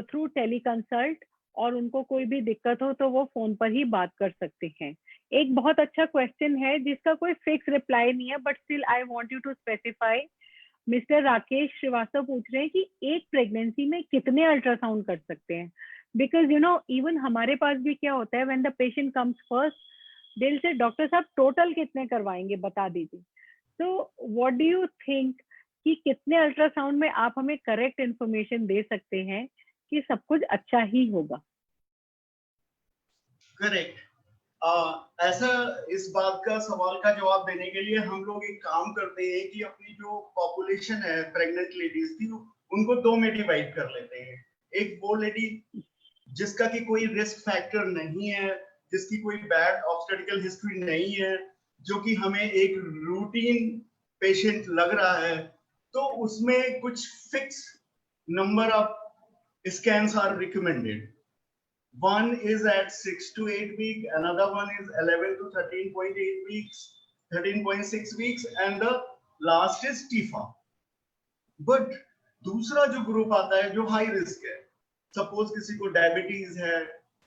थ्रू टेलीकंसल्ट, और उनको कोई भी दिक्कत हो तो वो फोन पर ही बात कर सकते हैं। एक बहुत अच्छा क्वेश्चन है जिसका कोई फिक्स रिप्लाई नहीं है, but still I want you to specify. Mister Rakesh Srivastava पूछ रहे हैं कि एक प्रेगनेंसी में कितने अल्ट्रासाउंड कर सकते हैं, बिकॉज यू नो इवन हमारे पास भी क्या होता है, when the patient comes first दिल से डॉक्टर साहब टोटल कितने करवाएंगे बता दीजिए। तो व्हाट डू यू थिंक कि कितने अल्ट्रासाउंड में आप हमें करेक्ट इंफॉर्मेशन दे सकते हैं कि सब कुछ अच्छा ही होगा? करेक्ट। ऐसा इस बात का सवाल का जवाब देने के लिए हम लोग एक काम करते हैं कि अपनी जो पॉपुलेशन है प्रेग्नेंट लेडीज की, उनको 2 में डिवाइड कर लेते हैं। एक वो लेडी जिसका कि कोई रिस्क फैक्टर नहीं है, जिसकी कोई बैड ऑब्स्टेट्रिकल हिस्ट्री नहीं है, जो कि हमें एक रूटीन पेशेंट लग रहा है, तो उसमें कुछ fix number of scans are recommended. One is at 6 to 8 weeks, another one is 11 to 13.8 weeks, 13.6 weeks, and the last is TIFA. But दूसरा जो ग्रुप आता है जो हाई रिस्क है, सपोज किसी को डायबिटीज है,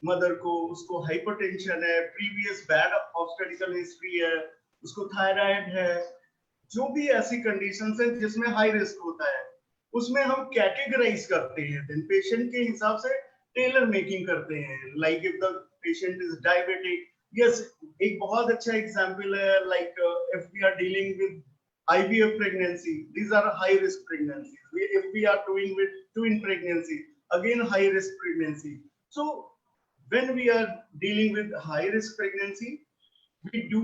मदर को, उसको हाइपरटेंशन है, प्रीवियस बैड ऑब्स्टेट्रिकल हिस्ट्री है, उसको थायराइड है, जो भी ऐसी कंडीशंस है जिसमें हाई रिस्क होता है, उसमें हम कैटेगराइज करते हैं, देन पेशेंट के हिसाब से टेलर मेकिंग करते हैं। Like if the patient is diabetic, yes, एक बहुत अच्छा एग्जांपल है, like if we are dealing with IVF pregnancy, these are high risk pregnancies. If we are doing with twin pregnancy, again high risk pregnancy. So when we are dealing with high risk pregnancy, we do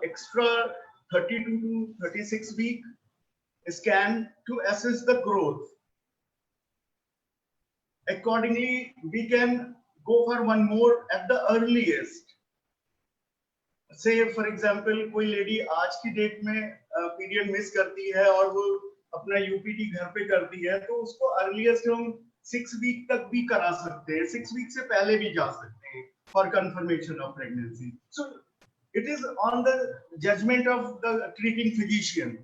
extra 32 to 36 week scan to assess the growth. Accordingly, we can go for one more at the earliest. Say for example, कोई lady आज की date में period miss करती है और वो अपना UPT घर पे करती है, तो उसको अर्लीस्ट हम 6 वीक तक भी करा सकते हैं, 6 वीक से पहले भी जा सकते हैं for confirmation of pregnancy. So it is on the judgement of the treating physician.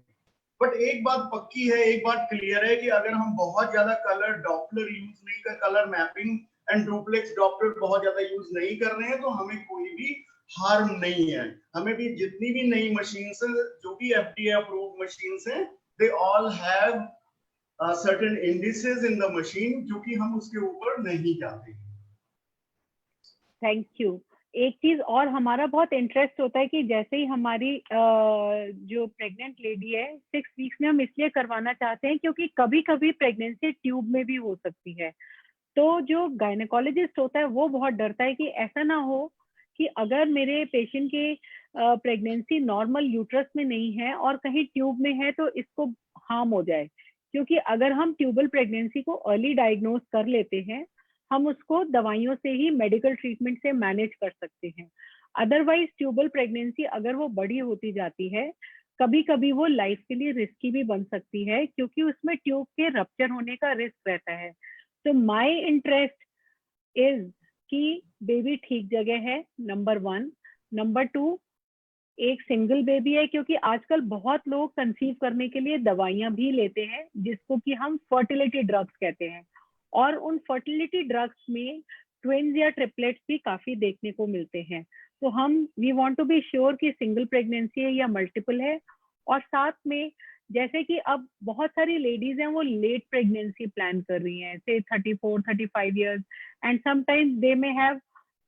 But एक बात पक्की है, एक बात क्लियर है कि अगर हम बहुत ज्यादा कलर डॉपलर यूज नहीं कर, colour mapping and duplex Doppler बहुत ज्यादा यूज नहीं कर रहे हैं, तो हमें कोई भी हार्म नहीं है। हमें भी जितनी भी नई मशीन्स हैं, जो भी FDA अप्रूव्ड मशीन्स हैं, they all have certain indices in the machine, जो कि हम उसके ऊपर नहीं जाते। Thank you. एक चीज और हमारा बहुत इंटरेस्ट होता है कि जैसे ही हमारी जो प्रेग्नेंट लेडी है 6 वीक्स में, हम इसलिए करवाना चाहते हैं क्योंकि कभी कभी प्रेगनेंसी ट्यूब में भी हो सकती है। तो जो गायनेकोलॉजिस्ट होता है वो बहुत डरता है कि ऐसा ना हो कि अगर मेरे पेशेंट के प्रेगनेंसी नॉर्मल यूट्रस में नहीं है और कहीं ट्यूब में है तो इसको हार्म हो जाए। क्योंकि अगर हम ट्यूबल प्रेगनेंसी को अर्ली डायग्नोज कर लेते हैं, हम उसको दवाइयों से ही, मेडिकल ट्रीटमेंट से मैनेज कर सकते हैं। अदरवाइज ट्यूबल प्रेगनेंसी अगर वो बड़ी होती जाती है, कभी कभी वो लाइफ के लिए रिस्की भी बन सकती है, क्योंकि उसमें ट्यूब के रप्चर होने का रिस्क रहता है। तो माय इंटरेस्ट इज कि बेबी ठीक जगह है, नंबर 1। नंबर 2, एक सिंगल बेबी है, क्योंकि आजकल बहुत लोग कंसीव करने के लिए दवाइयां भी लेते हैं जिसको कि हम फर्टिलिटी ड्रग्स कहते हैं, और उन फर्टिलिटी ड्रग्स में ट्विन्स या ट्रिपलेट्स भी काफी देखने को मिलते हैं। तो हम we want to be sure कि सिंगल प्रेगनेंसी है या मल्टीपल है। और साथ में जैसे कि अब बहुत सारी लेडीज हैं वो लेट प्रेगनेंसी प्लान कर रही हैं, से 34-35 years, and sometimes they may have,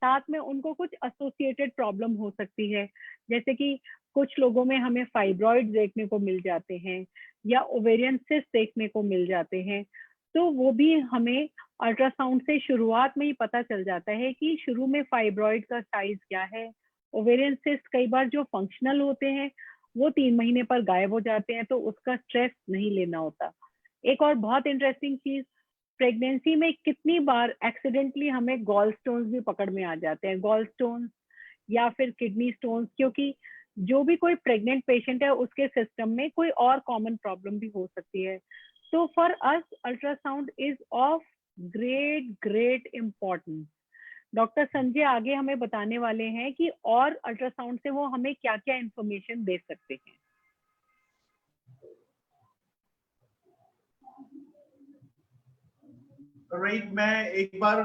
साथ में उनको कुछ एसोसिएटेड प्रॉब्लम हो सकती है, जैसे कि कुछ लोगों में हमें फाइब्रॉइड देखने को मिल जाते हैं या ओवेरियन सिस्ट देखने को मिल जाते हैं, तो वो भी हमें अल्ट्रासाउंड से शुरुआत में ही पता चल जाता है कि शुरू में फाइब्रॉइड का साइज क्या है। ओवेरियन सिस्ट कई बार जो फंक्शनल होते हैं वो 3 महीने पर गायब हो जाते हैं, तो उसका स्ट्रेस नहीं लेना होता। एक और बहुत इंटरेस्टिंग चीज, प्रेगनेंसी में कितनी बार एक्सीडेंटली हमें गॉल स्टोन्स भी पकड़ में आ जाते हैं, गॉल स्टोन्स या फिर किडनी स्टोन्स, क्योंकि जो भी कोई प्रेग्नेंट पेशेंट है उसके सिस्टम में कोई और कॉमन प्रॉब्लम भी हो सकती है। तो for us ultrasound is of great great importance. Doctor Sanjay आगे हमें बताने वाले हैं कि और अल्ट्रासाउंड से वो हमें क्या क्या इंफॉर्मेशन दे सकते हैं। राइट, मैं एक बार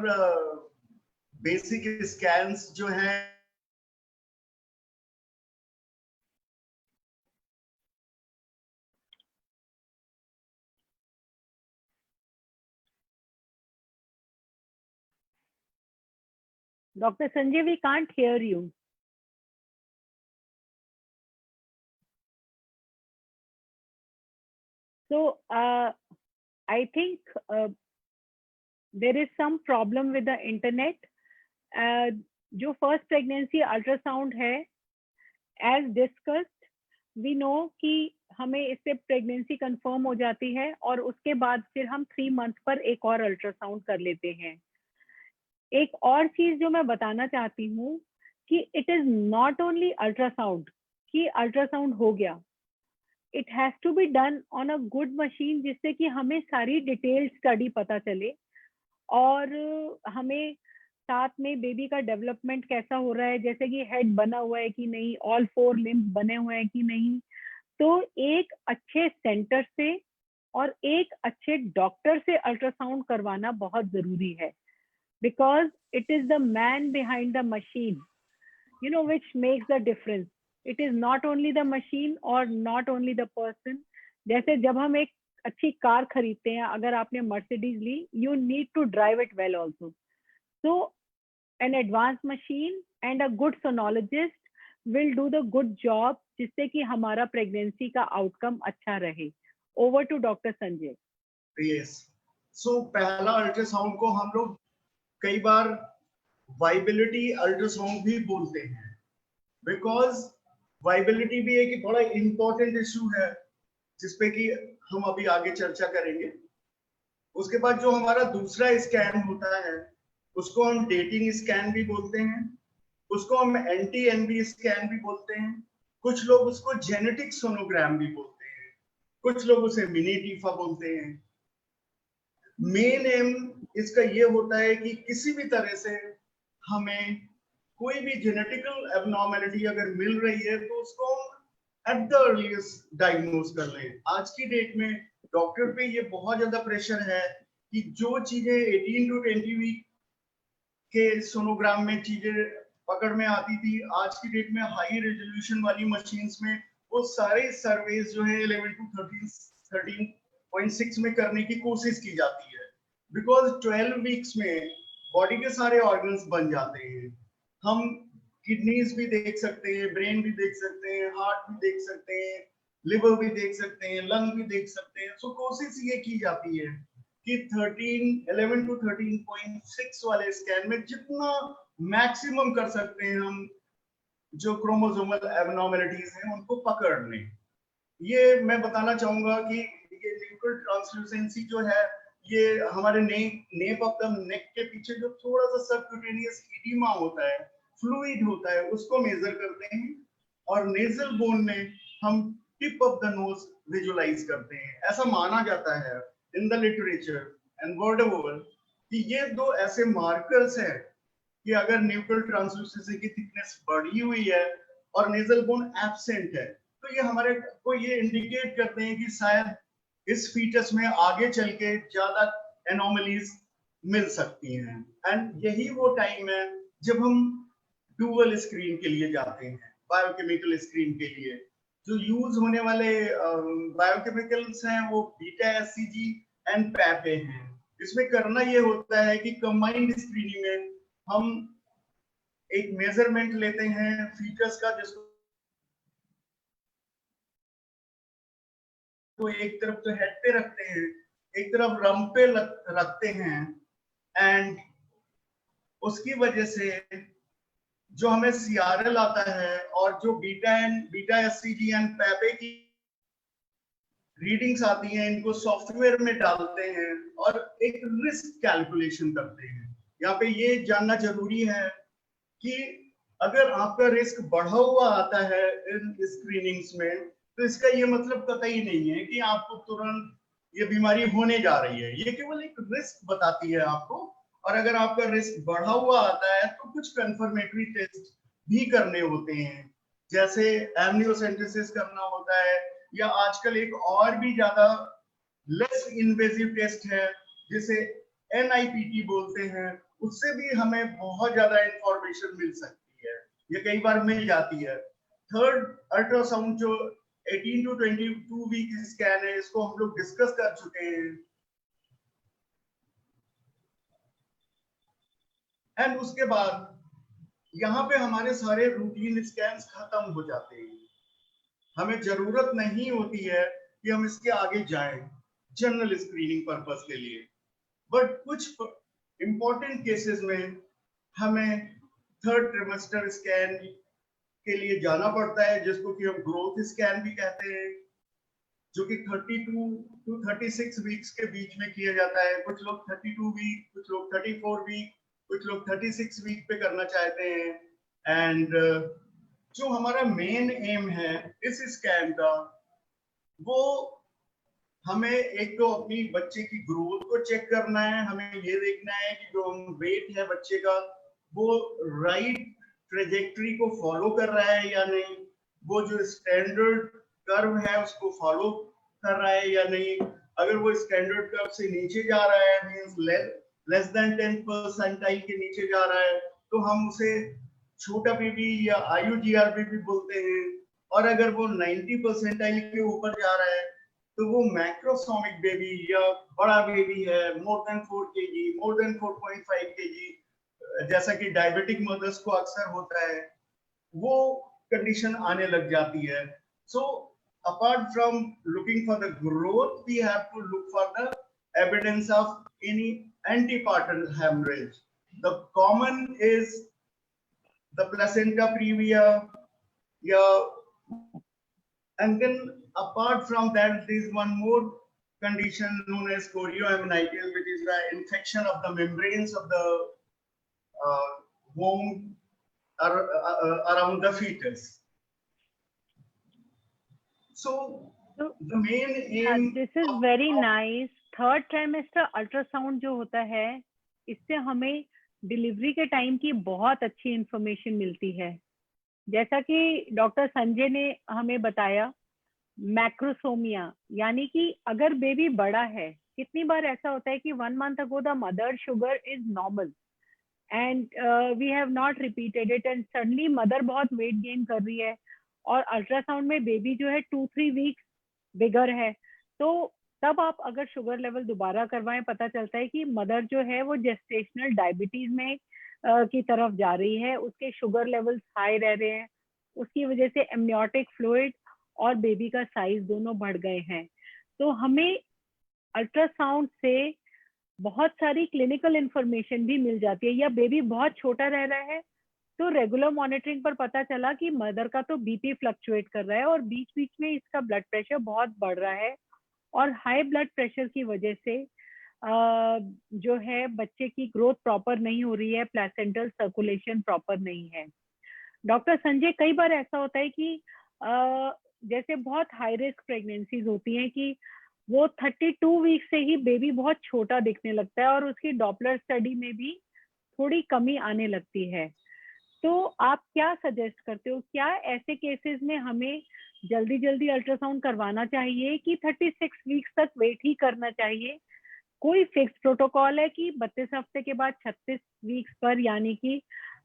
बेसिक स्कैन्स जो है Dr. Sanjay, we can't hear you. So I think there is some problem with the internet. जो फर्स्ट प्रेगनेंसी अल्ट्रासाउंड है, एज डिस्कस्ड वी नो कि हमें इससे प्रेगनेंसी कंफर्म हो जाती है और उसके बाद फिर हम 3 मंथ पर एक और अल्ट्रासाउंड कर लेते हैं। एक और चीज जो मैं बताना चाहती हूँ कि it is not only ultrasound कि अल्ट्रासाउंड हो गया, it has to be done on a good machine, जिससे कि हमें सारी डिटेल स्टडी पता चले और हमें साथ में बेबी का डेवलपमेंट कैसा हो रहा है, जैसे कि हेड बना हुआ है कि नहीं, ऑल 4 लिम्ब बने हुए हैं कि नहीं। तो एक अच्छे सेंटर से और एक अच्छे डॉक्टर से अल्ट्रासाउंड करवाना बहुत जरूरी है, because it is the man behind the machine, you know, which makes the difference. It is not only the machine or not only the person. जैसे जब हम एक अच्छी कार खरीदते हैं, अगर आपने मर्सिडीज ली, you need to drive it well also. So an advanced machine and a good sonologist will do the good job, जिससे कि हमारा प्रेगनेंसी का आउटकम अच्छा रहे। Over to doctor Sanjay. Yes, so पहला अल्ट्रासाउंड को हम लोग कई बार वाइबिलिटी अल्ट्रासाउंड भी बोलते हैं, बिकॉज वाइबिलिटी भी एक बड़ा इंपॉर्टेंट इशू है जिसपे कि हम अभी आगे चर्चा करेंगे। उसके बाद जो हमारा दूसरा स्कैन होता है उसको हम डेटिंग स्कैन भी बोलते हैं, उसको हम एंटी एनबी स्कैन भी बोलते हैं, कुछ लोग उसको जेनेटिक सोनोग्राम भी बोलते हैं, कुछ लोग उसे मिनी टीफा बोलते हैं। मेन एम इसका ये होता है कि किसी भी तरह से हमें कोई भी जेनेटिकल एबनॉर्मेलिटी अगर मिल रही है तो उसको हम एट द अर्लीस्ट डायग्नोज कर लें। आज की डेट में डॉक्टर पे ये बहुत ज्यादा प्रेशर है कि जो चीजें 18 टू 20 वीक के सोनोग्राम में चीजें पकड़ में आती थी, आज की डेट में हाई रेजोल्यूशन वाली मशीन्स में वो सारे सर्वेज जो है 11 टू 13.6 में करने की कोशिश की जाती है, बिकॉज 12 वीक्स में बॉडी के सारे ऑर्गन्स बन जाते हैं। हम किडनीज भी देख सकते हैं, ब्रेन भी देख सकते हैं, हार्ट भी देख सकते हैं, लिवर भी देख सकते हैं, लंग भी देख सकते हैं। सो कोशिश ये की जाती है कि 11 टू 13.6 वाले स्कैन में जितना मैक्सिमम कर सकते हैं हम जो क्रोमोसोमल एबनॉर्मेलिटीज हैं उनको पकड़ लें। ये मैं बताना चाहूंगा कि ये न्यूक्लियर ट्रांसल्यूसेंसी जो है ये हमारे नेप ऑफ द नेक के पीछे जो थोड़ा सा सबक्यूटेनियस एडिमा होता है, फ्लूइड होता है, उसको मेजर करते हैं और नेजल बोन में हम tip of the nose visualise करते हैं। ऐसा माना जाता है in the literature and world over कि ये दो ऐसे मार्कर्स हैं कि अगर न्यूक्लियर ट्रांसल्यूसेंसी की थिकनेस बढ़ी हुई है और नेजल बोन एब्सेंट है तो ये हमारे को ये इंडिकेट करते हैं कि शायद इस फीटस में आगे चल के ज्यादा एनोमलीज मिल सकती हैं। एंड यही वो टाइम है जब हम डुअल स्क्रीन के लिए जाते हैं, बायोकेमिकल स्क्रीन के लिए। जो यूज होने वाले बायोकेमिकल्स हैं वो बीटा एससीजी एंड पैपे हैं। इसमें करना ये होता है कि कंबाइंड स्क्रीनिंग में हम एक मेजरमेंट लेते हैं फीटस का, जिसको को एक तरफ तो हेड पे रखते हैं, एक तरफ रम पे रखते हैं, एंड उसकी वजह से जो हमें CRL आता है और जो बीटा SCG एंड पैपे की रीडिंग्स आती हैं, इनको सॉफ्टवेयर में डालते हैं और एक रिस्क कैलकुलेशन करते हैं। यहाँ पे ये जानना जरूरी है कि अगर आपका रिस्क बढ़ा हुआ आता है इन स्क्रीनिंग्स में, तो इसका ये मतलब कतई नहीं है कि आपको तुरंत ये बीमारी होने जा रही है। ये केवल एक रिस्क बताती है आपको, और अगर आपका रिस्क बढ़ा हुआ आता है तो कुछ कंफर्मेटरी टेस्ट भी करने होते हैं, जैसे एमनियोसेंटेसिस करना होता है, या आजकल एक और भी ज्यादा लेस इन्वेजिव टेस्ट है जिसे NIPT बोलते हैं, उससे भी हमें बहुत ज्यादा इंफॉर्मेशन मिल सकती है, ये कई बार मिल जाती है। थर्ड अल्ट्रासाउंड जो 18 to 22 वीक स्कैन है, इसको हम लोग डिस्कस कर चुके हैं। एंड उसके बाद यहाँ पे हमारे सारे रूटीन स्कैन्स खत्म हो जाते हैं, हमें जरूरत नहीं होती है कि हम इसके आगे जाएं जनरल स्क्रीनिंग पर्पस के लिए। बट कुछ इंपॉर्टेंट केसेस में हमें थर्ड ट्रिमेस्टर स्कैन के लिए जाना पड़ता है, जिसको कि हम ग्रोथ स्कैन भी कहते हैं, जो कि 32 to 36 वीक्स के बीच में किया जाता है। कुछ लोग 32 वीक, कुछ लोग 34 वीक, कुछ लोग 36 वीक पे करना चाहते हैं। एंड जो हमारा मेन एम है इस स्कैन का, वो हमें एक तो अपनी बच्चे की ग्रोथ को चेक करना है, हमें ये देखना है कि जो वेट है बच्चे का वो राइट ट्रेजेक्टरी को फॉलो कर रहा है या नहीं, वो जो स्टैंडर्ड कर्व है उसको फॉलो कर रहा है या नहीं। अगर वो स्टैंडर्ड कर्व से नीचे जा रहा है, मींस लेस देन 10 परसेंटाइल के नीचे जा रहा है, तो हम उसे छोटा बेबी या IUGR बेबी बोलते हैं। और अगर वो 90 परसेंटाइल के ऊपर जा रहा है तो वो मैक्रोसोमिक बेबी या बड़ा बेबी है, more than 4 kg, more than 4.5 kg, जैसा कि डायबिटिक मदर्स को अक्सर होता है, वो कंडीशन आने लग जाती है। सो apart from looking for the growth, we have to look for the evidence of any antepartum hemorrhage. The common is the placenta previa, and then apart from that, there is one more condition known as chorioamnitis, which is the infection of the membranes of the womb around the fetus. So the main aim. This is very nice. Third trimester ultrasound जो होता है, इससे हमें delivery के time की बहुत अच्छी information मिलती है। जैसा कि डॉक्टर संजय ने हमें बताया, मैक्रोसोमिया यानी कि अगर बेबी बड़ा है, कितनी बार ऐसा होता है कि 1 month ago the mother sugar is normal and we have not repeated it and suddenly mother बहुत वेट गेन कर रही है और अल्ट्रासाउंड में बेबी जो है 2-3 वीक्स बिगर है, तो तब आप अगर शुगर लेवल दोबारा करवाएं, पता चलता है कि मदर जो है वो जेस्टेशनल डायबिटीज में की तरफ जा रही है, उसके शुगर लेवल्स हाई रह रहे हैं, उसकी वजह से एमनियोटिक फ्लूइड और बेबी का साइज दोनों बढ़ गए हैं। तो हमें अल्ट्रासाउंड से बहुत सारी क्लिनिकल इंफॉर्मेशन भी मिल जाती है। या बेबी बहुत छोटा रह रहा है तो रेगुलर मॉनिटरिंग पर पता चला कि मदर का तो बीपी फ्लक्चुएट कर रहा है और बीच बीच में इसका ब्लड प्रेशर बहुत बढ़ रहा है, और हाई ब्लड प्रेशर की वजह से जो है बच्चे की ग्रोथ प्रॉपर नहीं हो रही है, प्लेसेंटल सर्कुलेशन प्रॉपर नहीं है। डॉक्टर संजय, कई बार ऐसा होता है कि जैसे बहुत हाई रिस्क प्रेगनेंसीज होती हैं कि वो 32 वीक से ही बेबी बहुत छोटा दिखने लगता है और उसकी डॉपलर स्टडी में भी थोड़ी कमी आने लगती है, तो आप क्या सजेस्ट करते हो? क्या ऐसे केसेस में हमें जल्दी जल्दी अल्ट्रासाउंड करवाना चाहिए कि 36 वीक्स तक वेट ही करना चाहिए? कोई फिक्स प्रोटोकॉल है कि 32 हफ्ते के बाद 36 वीक्स पर यानी कि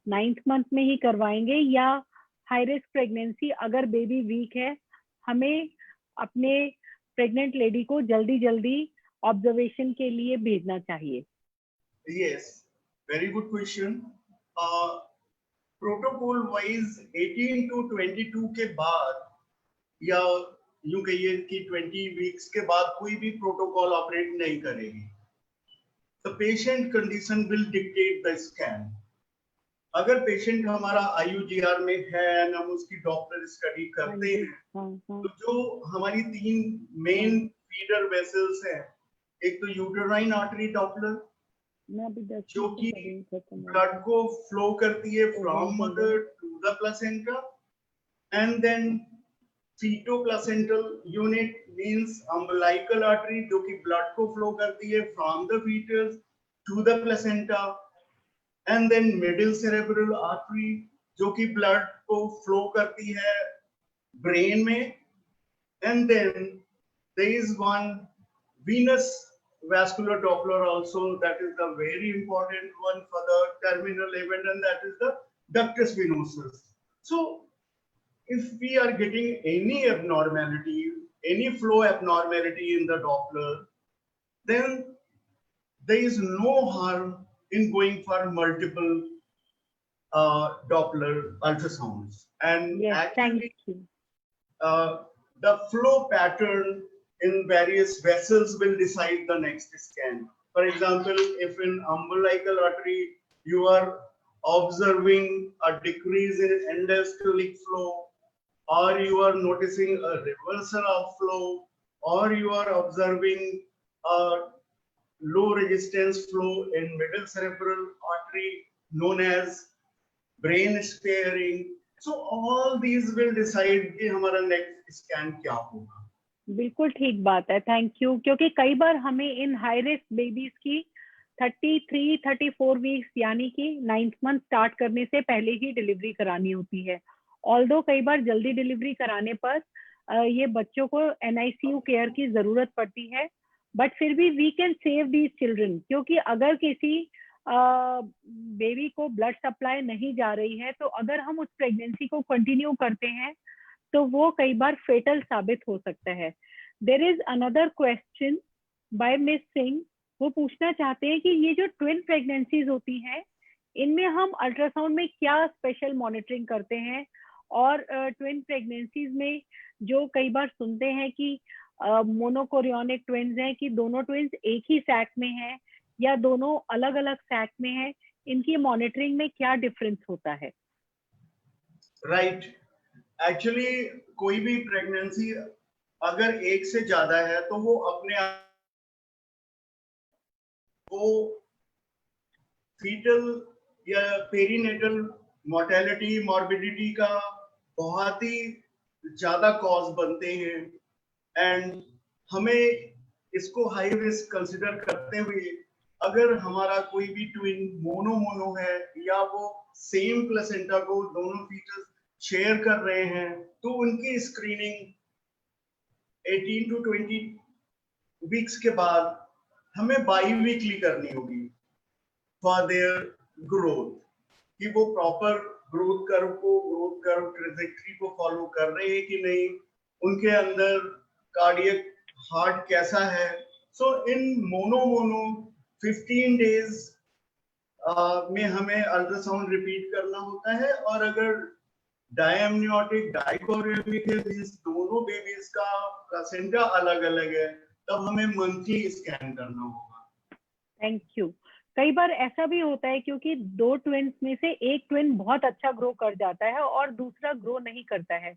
9th मंथ में ही करवाएंगे, या हाई रिस्क प्रेगनेंसी अगर बेबी वीक है हमें अपने प्रेग्नेंट लेडी को जल्दी जल्दी ऑब्जर्वेशन के लिए भेजना चाहिए? Yes, very good question. Protocol wise 18 to 22 के बाद या यूं कहिए कि 20 वीक्स के बाद कोई भी प्रोटोकॉल ऑपरेट नहीं करेगी। The patient condition will dictate the scan. अगर पेशेंट हमारा IUGR में है एंड हम उसकी डॉपलर स्टडी करते हैं, तो जो हमारी 3 मेन फीडर वेसल्स हैं, एक तो यूटेराइन आर्टरी डॉपलर जो कि ब्लड को फ्लो करती है from mother to the placenta, and then feto-placental unit means umbilical artery जो कि ब्लड को फ्लो करती है from the fetus to the placenta, and then middle cerebral artery जो कि ब्लड को फ्लो करती है ब्रेन में, and then there is one venous vascular Doppler also, that is the very important one for the terminal event, and that is the ductus venosus. So if we are getting any abnormality, any flow abnormality in the Doppler, then there is no harm in going for multiple Doppler ultrasounds. And Yes, actually, thank you. The flow pattern in various vessels will decide the next scan. For example, if in umbilical artery you are observing a decrease in endostolic flow, or you are noticing a reversal of flow, or you are observing a low resistance flow in middle cerebral artery known as brain sparing. So all these will decide कि हमारा next scan क्या होगा। बिल्कुल ठीक बात है, thank you. क्योंकि कई बार हमें इन हाई रिस्क बेबीज की 33-34 वीक्स यानी कि 9th मंथ स्टार्ट करने से पहले ही डिलीवरी करानी होती है। ऑल्दो कई बार जल्दी डिलीवरी कराने पर ये बच्चों को NICU केयर की जरूरत पड़ती है, बट फिर भी we can save these children. क्योंकि अगर किसी बेबी को ब्लड सप्लाई नहीं जा रही है, तो अगर हम उस प्रेगनेंसी को कंटिन्यू करते हैं तो वो कई बार फेटल साबित हो सकता है। There is another question by miss Singh, वो पूछना चाहते हैं कि ये जो ट्विन प्रेगनेंसीज होती हैं, इनमें हम अल्ट्रासाउंड में क्या स्पेशल मॉनिटरिंग करते हैं, और ट्विन प्रेगनेंसीज में जो कई बार सुनते हैं कि मोनोकोरियोनिक ट्विन्स हैं, कि दोनों ट्विन्स एक ही सैक में हैं या दोनों अलग अलग सैक में हैं, इनकी मॉनिटरिंग में क्या डिफरेंस होता है? राइट, एक्चुअली कोई भी प्रेगनेंसी अगर एक से ज्यादा है तो वो अपने आप वो फीटल या पेरीनेटल मोर्टेलिटी मॉर्बिडिटी का बहुत ही ज्यादा कॉज बनते हैं, एंड हमें इसको हाई रिस्क कंसिडर करते हुए अगर हमारा कोई भी ट्विन मोनो है या वो सेम प्लेसेंटा को दोनों फीटस शेयर कर रहे हैं, तो उनकी स्क्रीनिंग 18 to 20 वीक्स के बाद हमें बाई-वीकली करनी होगी फॉर देयर ग्रोथ, कि वो प्रॉपर ग्रोथ कर्व ट्रेजेक्टरी को फॉलो कर रहे हैं कि नहीं, उनके अंदर कार्डियक हार्ट कैसा है। सो इन मोनो 15 डेज में हमें अल्ट्रासाउंड रिपीट करना होता है, और अगर डायम्नियोटिक डाइकोरियोमिक है, दोनों बेबीज का प्लेसेंटा अलग अलग है, तब हमें मंथली स्कैन करना होगा। Thank you. कई बार ऐसा भी होता है क्योंकि दो ट्विन्स में से एक ट्विन बहुत अच्छा ग्रो कर जाता है और दूसरा ग्रो नहीं करता है,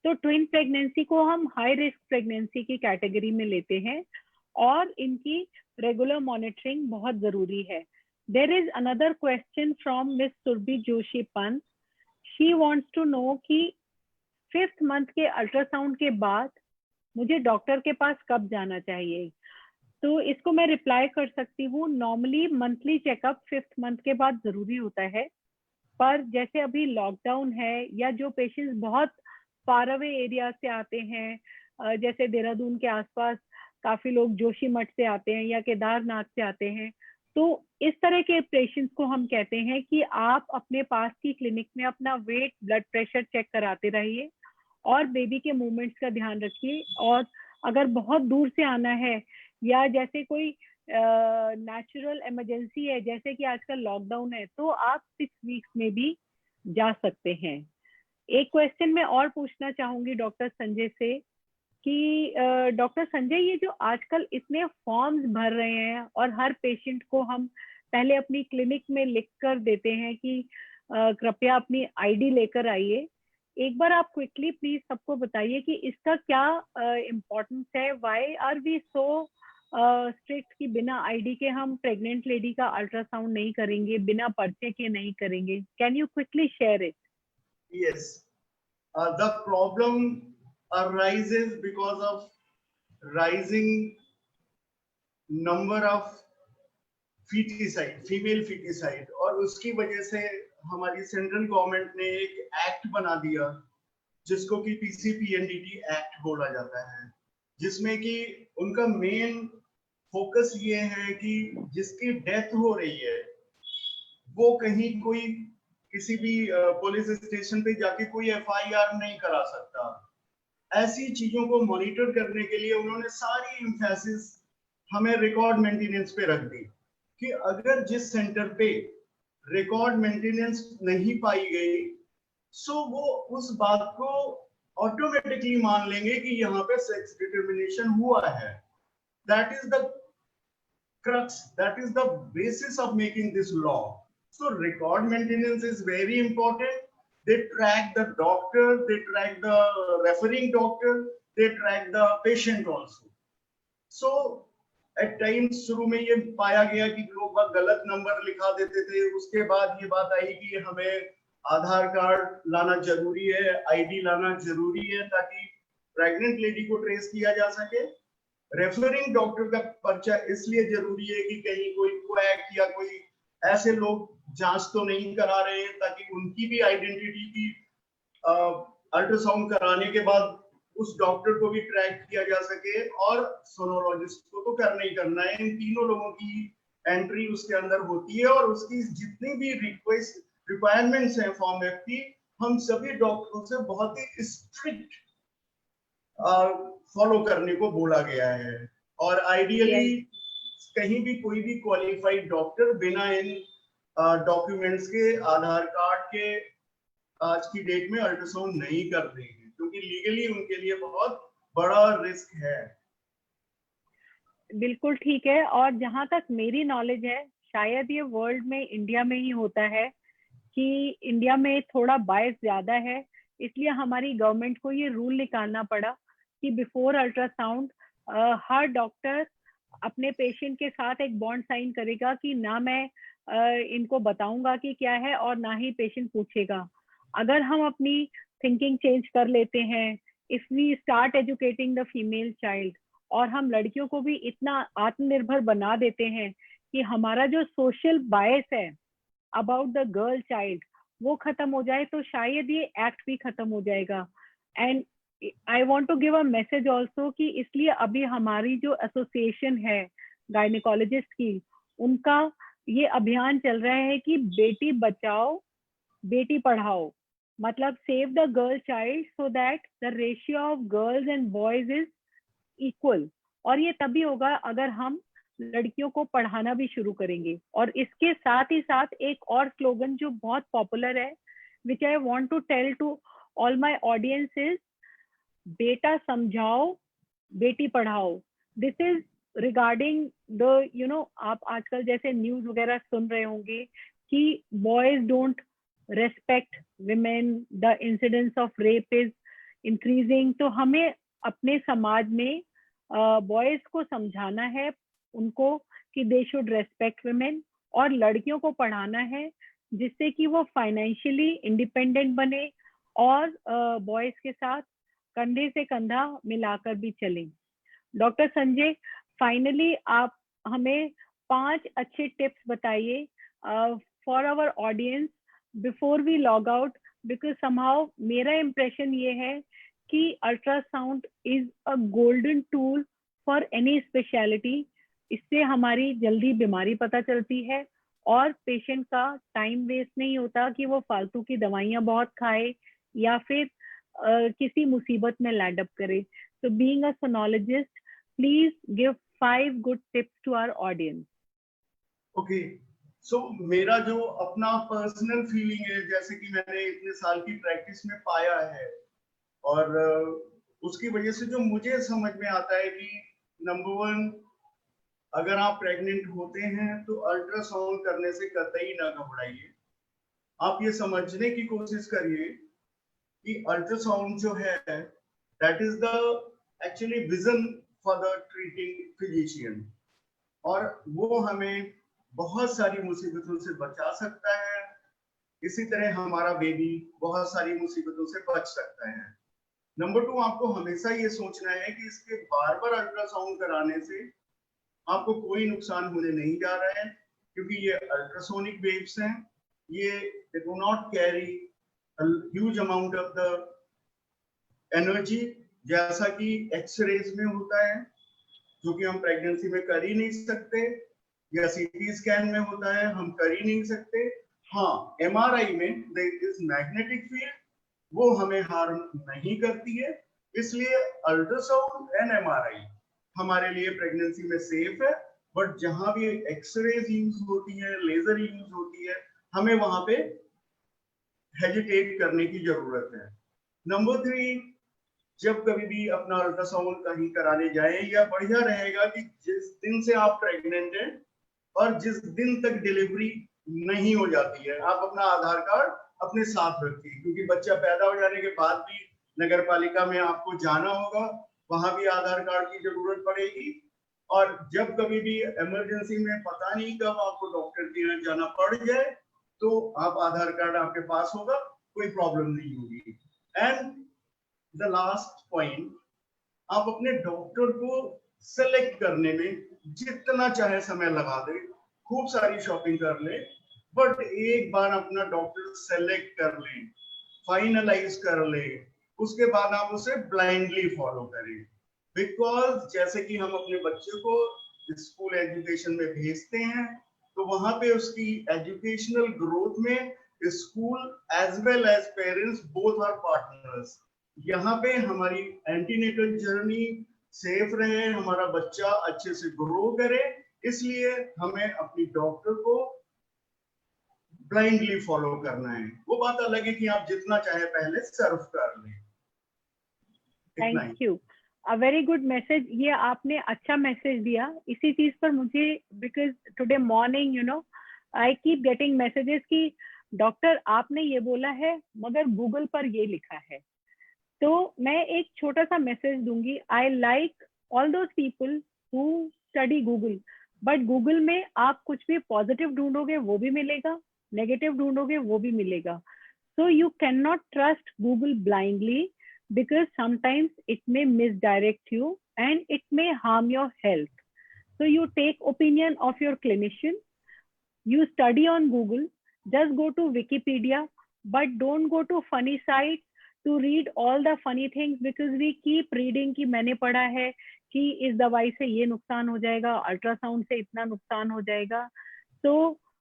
तो ट्विन प्रेगनेंसी को हम हाई रिस्क प्रेगनेंसी की कैटेगरी में लेते हैं और इनकी रेगुलर मॉनिटरिंग बहुत जरूरी है। There is another question from miss Surabhi Joshi Pant. She wants to know कि 5th मंथ के अल्ट्रासाउंड के बाद मुझे डॉक्टर के पास कब जाना चाहिए। तो इसको मैं रिप्लाई कर सकती हूँ, normally monthly checkup 5th month के बाद जरूरी होता है, पर जैसे अभी लॉकडाउन है या जो पेशेंट्स बहुत फार अवे एरिया से आते हैं, जैसे देहरादून के आसपास काफी लोग जोशीमठ से आते हैं या केदारनाथ से आते हैं, तो इस तरह के पेशेंट्स को हम कहते हैं कि आप अपने पास की क्लिनिक में अपना वेट ब्लड प्रेशर चेक कराते रहिए और बेबी के मूवमेंट्स का ध्यान रखिए। और अगर बहुत दूर से आना है या जैसे कोई नेचुरल इमरजेंसी है, जैसे कि आजकल लॉकडाउन है, तो आप 6 वीक्स में भी जा सकते हैं। एक क्वेश्चन मैं और पूछना चाहूंगी डॉक्टर संजय से कि डॉक्टर संजय, ये जो आजकल इतने फॉर्म्स भर रहे हैं और हर पेशेंट को हम पहले अपनी क्लिनिक में लिख कर देते हैं कि कृपया अपनी आईडी लेकर आइए, एक बार आप क्विकली प्लीज सबको बताइए कि इसका क्या इम्पोर्टेंस है, why are we so strict कि बिना आईडी के हम प्रेग्नेंट लेडी का अल्ट्रासाउंड नहीं करेंगे, बिना पर्चे के नहीं करेंगे? Can you quickly share it? Yes. The problem arises because of rising number of feticide, female feticide, और उसकी वजह से हमारी सेंट्रल गवर्नमेंट ने एक एक्ट बना दिया जिसको कि पीसीपीएनडीटी एक्ट बोला जाता है, जिसमें कि उनका मेन फोकस ये है कि जिसकी डेथ हो रही है वो कहीं कोई किसी भी पुलिस स्टेशन पे जाके कोई एफआईआर नहीं करा सकता। ऐसी चीजों को मॉनिटर करने के लिए उन्होंने सारी एम्फेसिस हमें रिकॉर्ड मेंटेनेंस पे रख दी कि अगर जिस सेंटर पे रिकॉर्ड मेंटेनेंस नहीं पाई गई सो वो उस बात को ऑटोमेटिकली मान लेंगे कि यहाँ पे सेक्स डिटर्मिनेशन हुआ है। That is the crux, that is the basis of making this law. So record maintenance is very important. They track the doctor, they track the referring doctor, they track the patient also. So at times शुरू में ये पाया गया कि लोग गलत number लिखा देते थे, उसके बाद ये बात आई कि हमें आधार कार्ड लाना जरूरी है, आईडी लाना जरूरी है ताकि प्रेग्नेंट लेडी को ट्रेस किया जा सके। रेफरिंग डॉक्टर का पर्चा इसलिए जरूरी है कि कहीं कोई क्वैक या कोई ऐसे लोग जांच तो नहीं करा रहे हैं ताकि उनकी भी आइडेंटिटी की अल्ट्रासाउंड कराने के बाद उस डॉक्टर को भी ट्रैक किया जा सके, और सोनोलॉजिस्ट को तो करना ही करना है। इन तीनों लोगों की एंट्री उसके अंदर होती है और उसकी जितनी भी रिक्वायरमेंट्स हैं फॉर्म एफ की, हम सभी डॉक्टरों से बहुत ही स्ट्रिक्ट फॉलो करने को बोला गया है। और आइडियली कहीं भी कोई भी क्वालिफाइड डॉक्टर बिना इन डॉक्यूमेंट्स के, आधार कार्ड के आज की डेट में अल्ट्रासाउंड नहीं कर रहे हैं, क्योंकि लीगली उनके लिए बहुत बड़ा रिस्क है। बिल्कुल ठीक है। और जहां तक मेरी नॉलेज है, शायद ये वर्ल्ड में इंडिया में ही होता है कि इंडिया में थोड़ा बायस ज्यादा है, इसलिए हमारी गवर्नमेंट को ये रूल निकालना पड़ा कि बिफोर अल्ट्रासाउंड हर डॉक्टर अपने पेशेंट के साथ एक बॉन्ड साइन करेगा कि ना मैं इनको बताऊंगा कि क्या है और ना ही पेशेंट पूछेगा। अगर हम अपनी थिंकिंग चेंज कर लेते हैं, if we start educating the female child, और हम लड़कियों को भी इतना आत्मनिर्भर बना देते हैं कि हमारा जो सोशल बायस है अबाउट द गर्ल चाइल्ड वो खत्म हो जाए, तो शायद ये एक्ट भी खत्म हो जाएगा। And I want to give a message also कि इसलिए अभी हमारी जो एसोसिएशन है गायनेकोलॉजिस्ट की, उनका ये अभियान चल रहा है कि बेटी बचाओ बेटी पढ़ाओ, मतलब save the girl child so that the ratio of girls and boys is equal. और ये तभी होगा अगर हम लड़कियों को पढ़ाना भी शुरू करेंगे। और इसके साथ ही साथ एक और स्लोगन जो बहुत पॉपुलर है, which I want to tell to all my audience is, बेटा समझाओ Beti Padhao. This is regarding the आप आजकल जैसे न्यूज वगैरह सुन रहे होंगे कि boys don't respect women, the incidence of rape is increasing. तो हमें अपने समाज में बॉयज को समझाना है उनको कि दे शुड रेस्पेक्ट विमेन, और लड़कियों को पढ़ाना है जिससे कि वो फाइनेंशियली इंडिपेंडेंट बने और बॉयज के साथ कंधे से कंधा मिलाकर भी चलें। डॉक्टर संजय, फाइनली आप हमें 5 अच्छे टिप्स बताइए for our audience before we log out, because somehow मेरा इम्प्रेशन ये है कि ultrasound is a golden tool for any speciality. इससे हमारी जल्दी बीमारी पता चलती है और पेशेंट का टाइम वेस्ट नहीं होता कि वो फालतू की दवाइयां बहुत खाए या फिर किसी मुसीबत में लैंड अप करे। So being a sonologist, please give 5 good tips to our audience. Okay, so मेरा जो अपना पर्सनल फीलिंग है, जैसे कि मैंने इतने साल की प्रैक्टिस में पाया है, और उसकी वजह से जो मुझे समझ में आता है कि नंबर 1, अगर आप प्रेग्नेंट होते हैं तो अल्ट्रासाउंड करने से कतई ना घबराइए। आप ये समझने की कोशिश करिए कि अल्ट्रासाउंड जो है that is the actually vision for the treating physician, और वो हमें बहुत सारी मुसीबतों से बचा सकता है। इसी तरह हमारा बेबी बहुत सारी मुसीबतों से बच सकता है। नंबर 2, आपको हमेशा ये सोचना है कि इसके बार बार अल्ट्रासाउंड कराने से आपको कोई नुकसान होने नहीं जा रहा है, क्योंकि ये अल्ट्रासोनिक वेव्स हैं, ये they do not carry a huge amount of the energy जैसा कि एक्सरेज में होता है, जो कि हम प्रेगनेंसी में कर ही नहीं सकते, या सीटी स्कैन में होता है हम कर ही नहीं सकते। हाँ, एमआरआई में देयर इज मैग्नेटिक फील्ड, वो हमें हार्म नहीं करती है, इसलिए अल्ट्रासाउंड एंड एमआरआई हमारे लिए प्रेगनेंसी में सेफ है। बट जहां भी एक्सरेज यूज होती है, लेजर यूज होती है, हमें वहां पे हेजिटेट करने की जरूरत है। नंबर 3, जब कभी भी अपना अल्ट्रासाउंड कहीं कराने जाए, या बढ़िया रहेगा कि जिस दिन से आप प्रेग्नेंट हैं और जिस दिन तक डिलीवरी नहीं हो जाती है, आप अपना आधार कार्ड अपने साथ रखिए, क्योंकि बच्चा पैदा हो जाने के बाद भी नगर पालिका में आपको जाना होगा, वहां भी आधार कार्ड की जरूरत पड़ेगी। और जब कभी भी इमरजेंसी में पता नहीं कब आपको डॉक्टर के यहाँ जाना पड़ जाए, तो आप आधार कार्ड आपके पास होगा, कोई प्रॉब्लम नहीं होगी। एंड द लास्ट पॉइंट, आप अपने डॉक्टर को सेलेक्ट करने में जितना चाहे समय लगा दे, खूब सारी शॉपिंग कर ले, बट एक बार अपना डॉक्टर सेलेक्ट कर ले, फाइनलाइज कर ले, उसके बाद आप उसे ब्लाइंडली फॉलो करें। बिकॉज जैसे कि हम अपने बच्चे को स्कूल एजुकेशन में भेजते हैं, तो वहां पे उसकी एजुकेशनल ग्रोथ में school as well as parents both are partners. यहाँ पे हमारी एंटीनेटल जर्नी सेफ रहे, हमारा बच्चा अच्छे से ग्रो करे, इसलिए हमें अपनी डॉक्टर को ब्लाइंडली फॉलो करना है। वो बात अलग है कि आप जितना चाहे पहले सर्व कर लें। Thank you, a very good message. ये आपने अच्छा मैसेज दिया। इसी चीज पर मुझे, because today morning you know I keep getting messages कि डॉक्टर आपने ये बोला है मगर गूगल पर ये लिखा है। तो मैं एक छोटा सा मैसेज दूंगी। I like all those people who study Google, but Google में आप कुछ भी पॉजिटिव ढूंढोगे वो भी मिलेगा, नेगेटिव ढूंढोगे वो भी मिलेगा। So you can not trust Google blindly, because sometimes it may misdirect you and it may harm your health. So you take opinion of your clinician, you study on Google, just go to Wikipedia, but don't go to funny sites to read all the funny things, because we keep reading कि मैंने पढ़ा है कि इस दवाई से ये नुकसान हो जाएगा, अल्ट्रासाउंड से इतना नुकसान हो जाएगा। So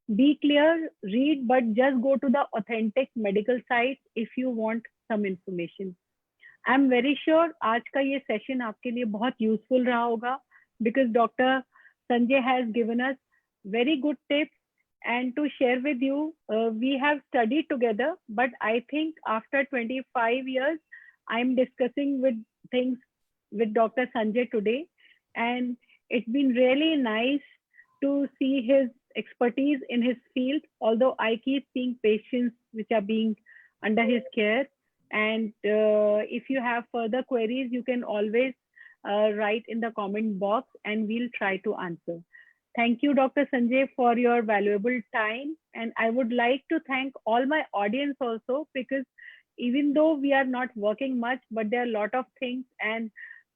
be clear, read, but just go to the authentic medical sites if you want some information. I am very sure आज का ये सेशन आपके लिए बहुत यूजफुल रहा होगा, because doctor Sanjay has given us very good tips and to share with you. We have studied together, but I think after 25 years I'm discussing with things with Dr. Sanjay today, and it's been really nice to see his expertise in his field, although I keep seeing patients which are being under his care. And if you have further queries, you can always write in the comment box and we'll try to answer. Thank you, Dr. Sanjay, for your valuable time. And I would like to thank all my audience also, because even though we are not working much, but there are a lot of things, and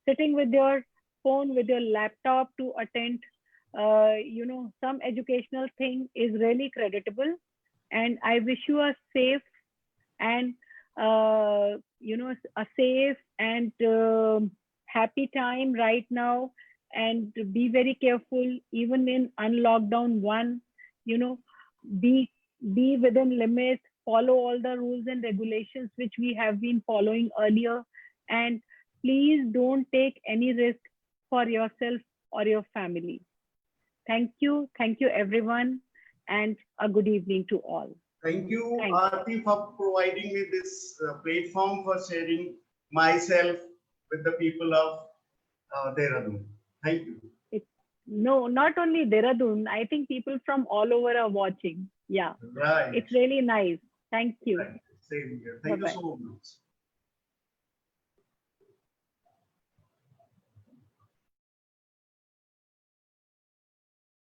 sitting with your phone, with your laptop to attend, some educational thing is really creditable. And I wish you a safe and, a safe and happy time right now. And be very careful, even in unlockdown one, be within limits, follow all the rules and regulations which we have been following earlier. And please don't take any risk for yourself or your family. Thank you everyone, and a good evening to all. Thank you, Aarti, for providing me this platform for sharing myself with the people of Dehradun. Thank you. No, not only Dehradun. I think people from all over are watching. Yeah, Right. it's really nice. Thank you. Right. Same here. Thank you Bye-bye. so much.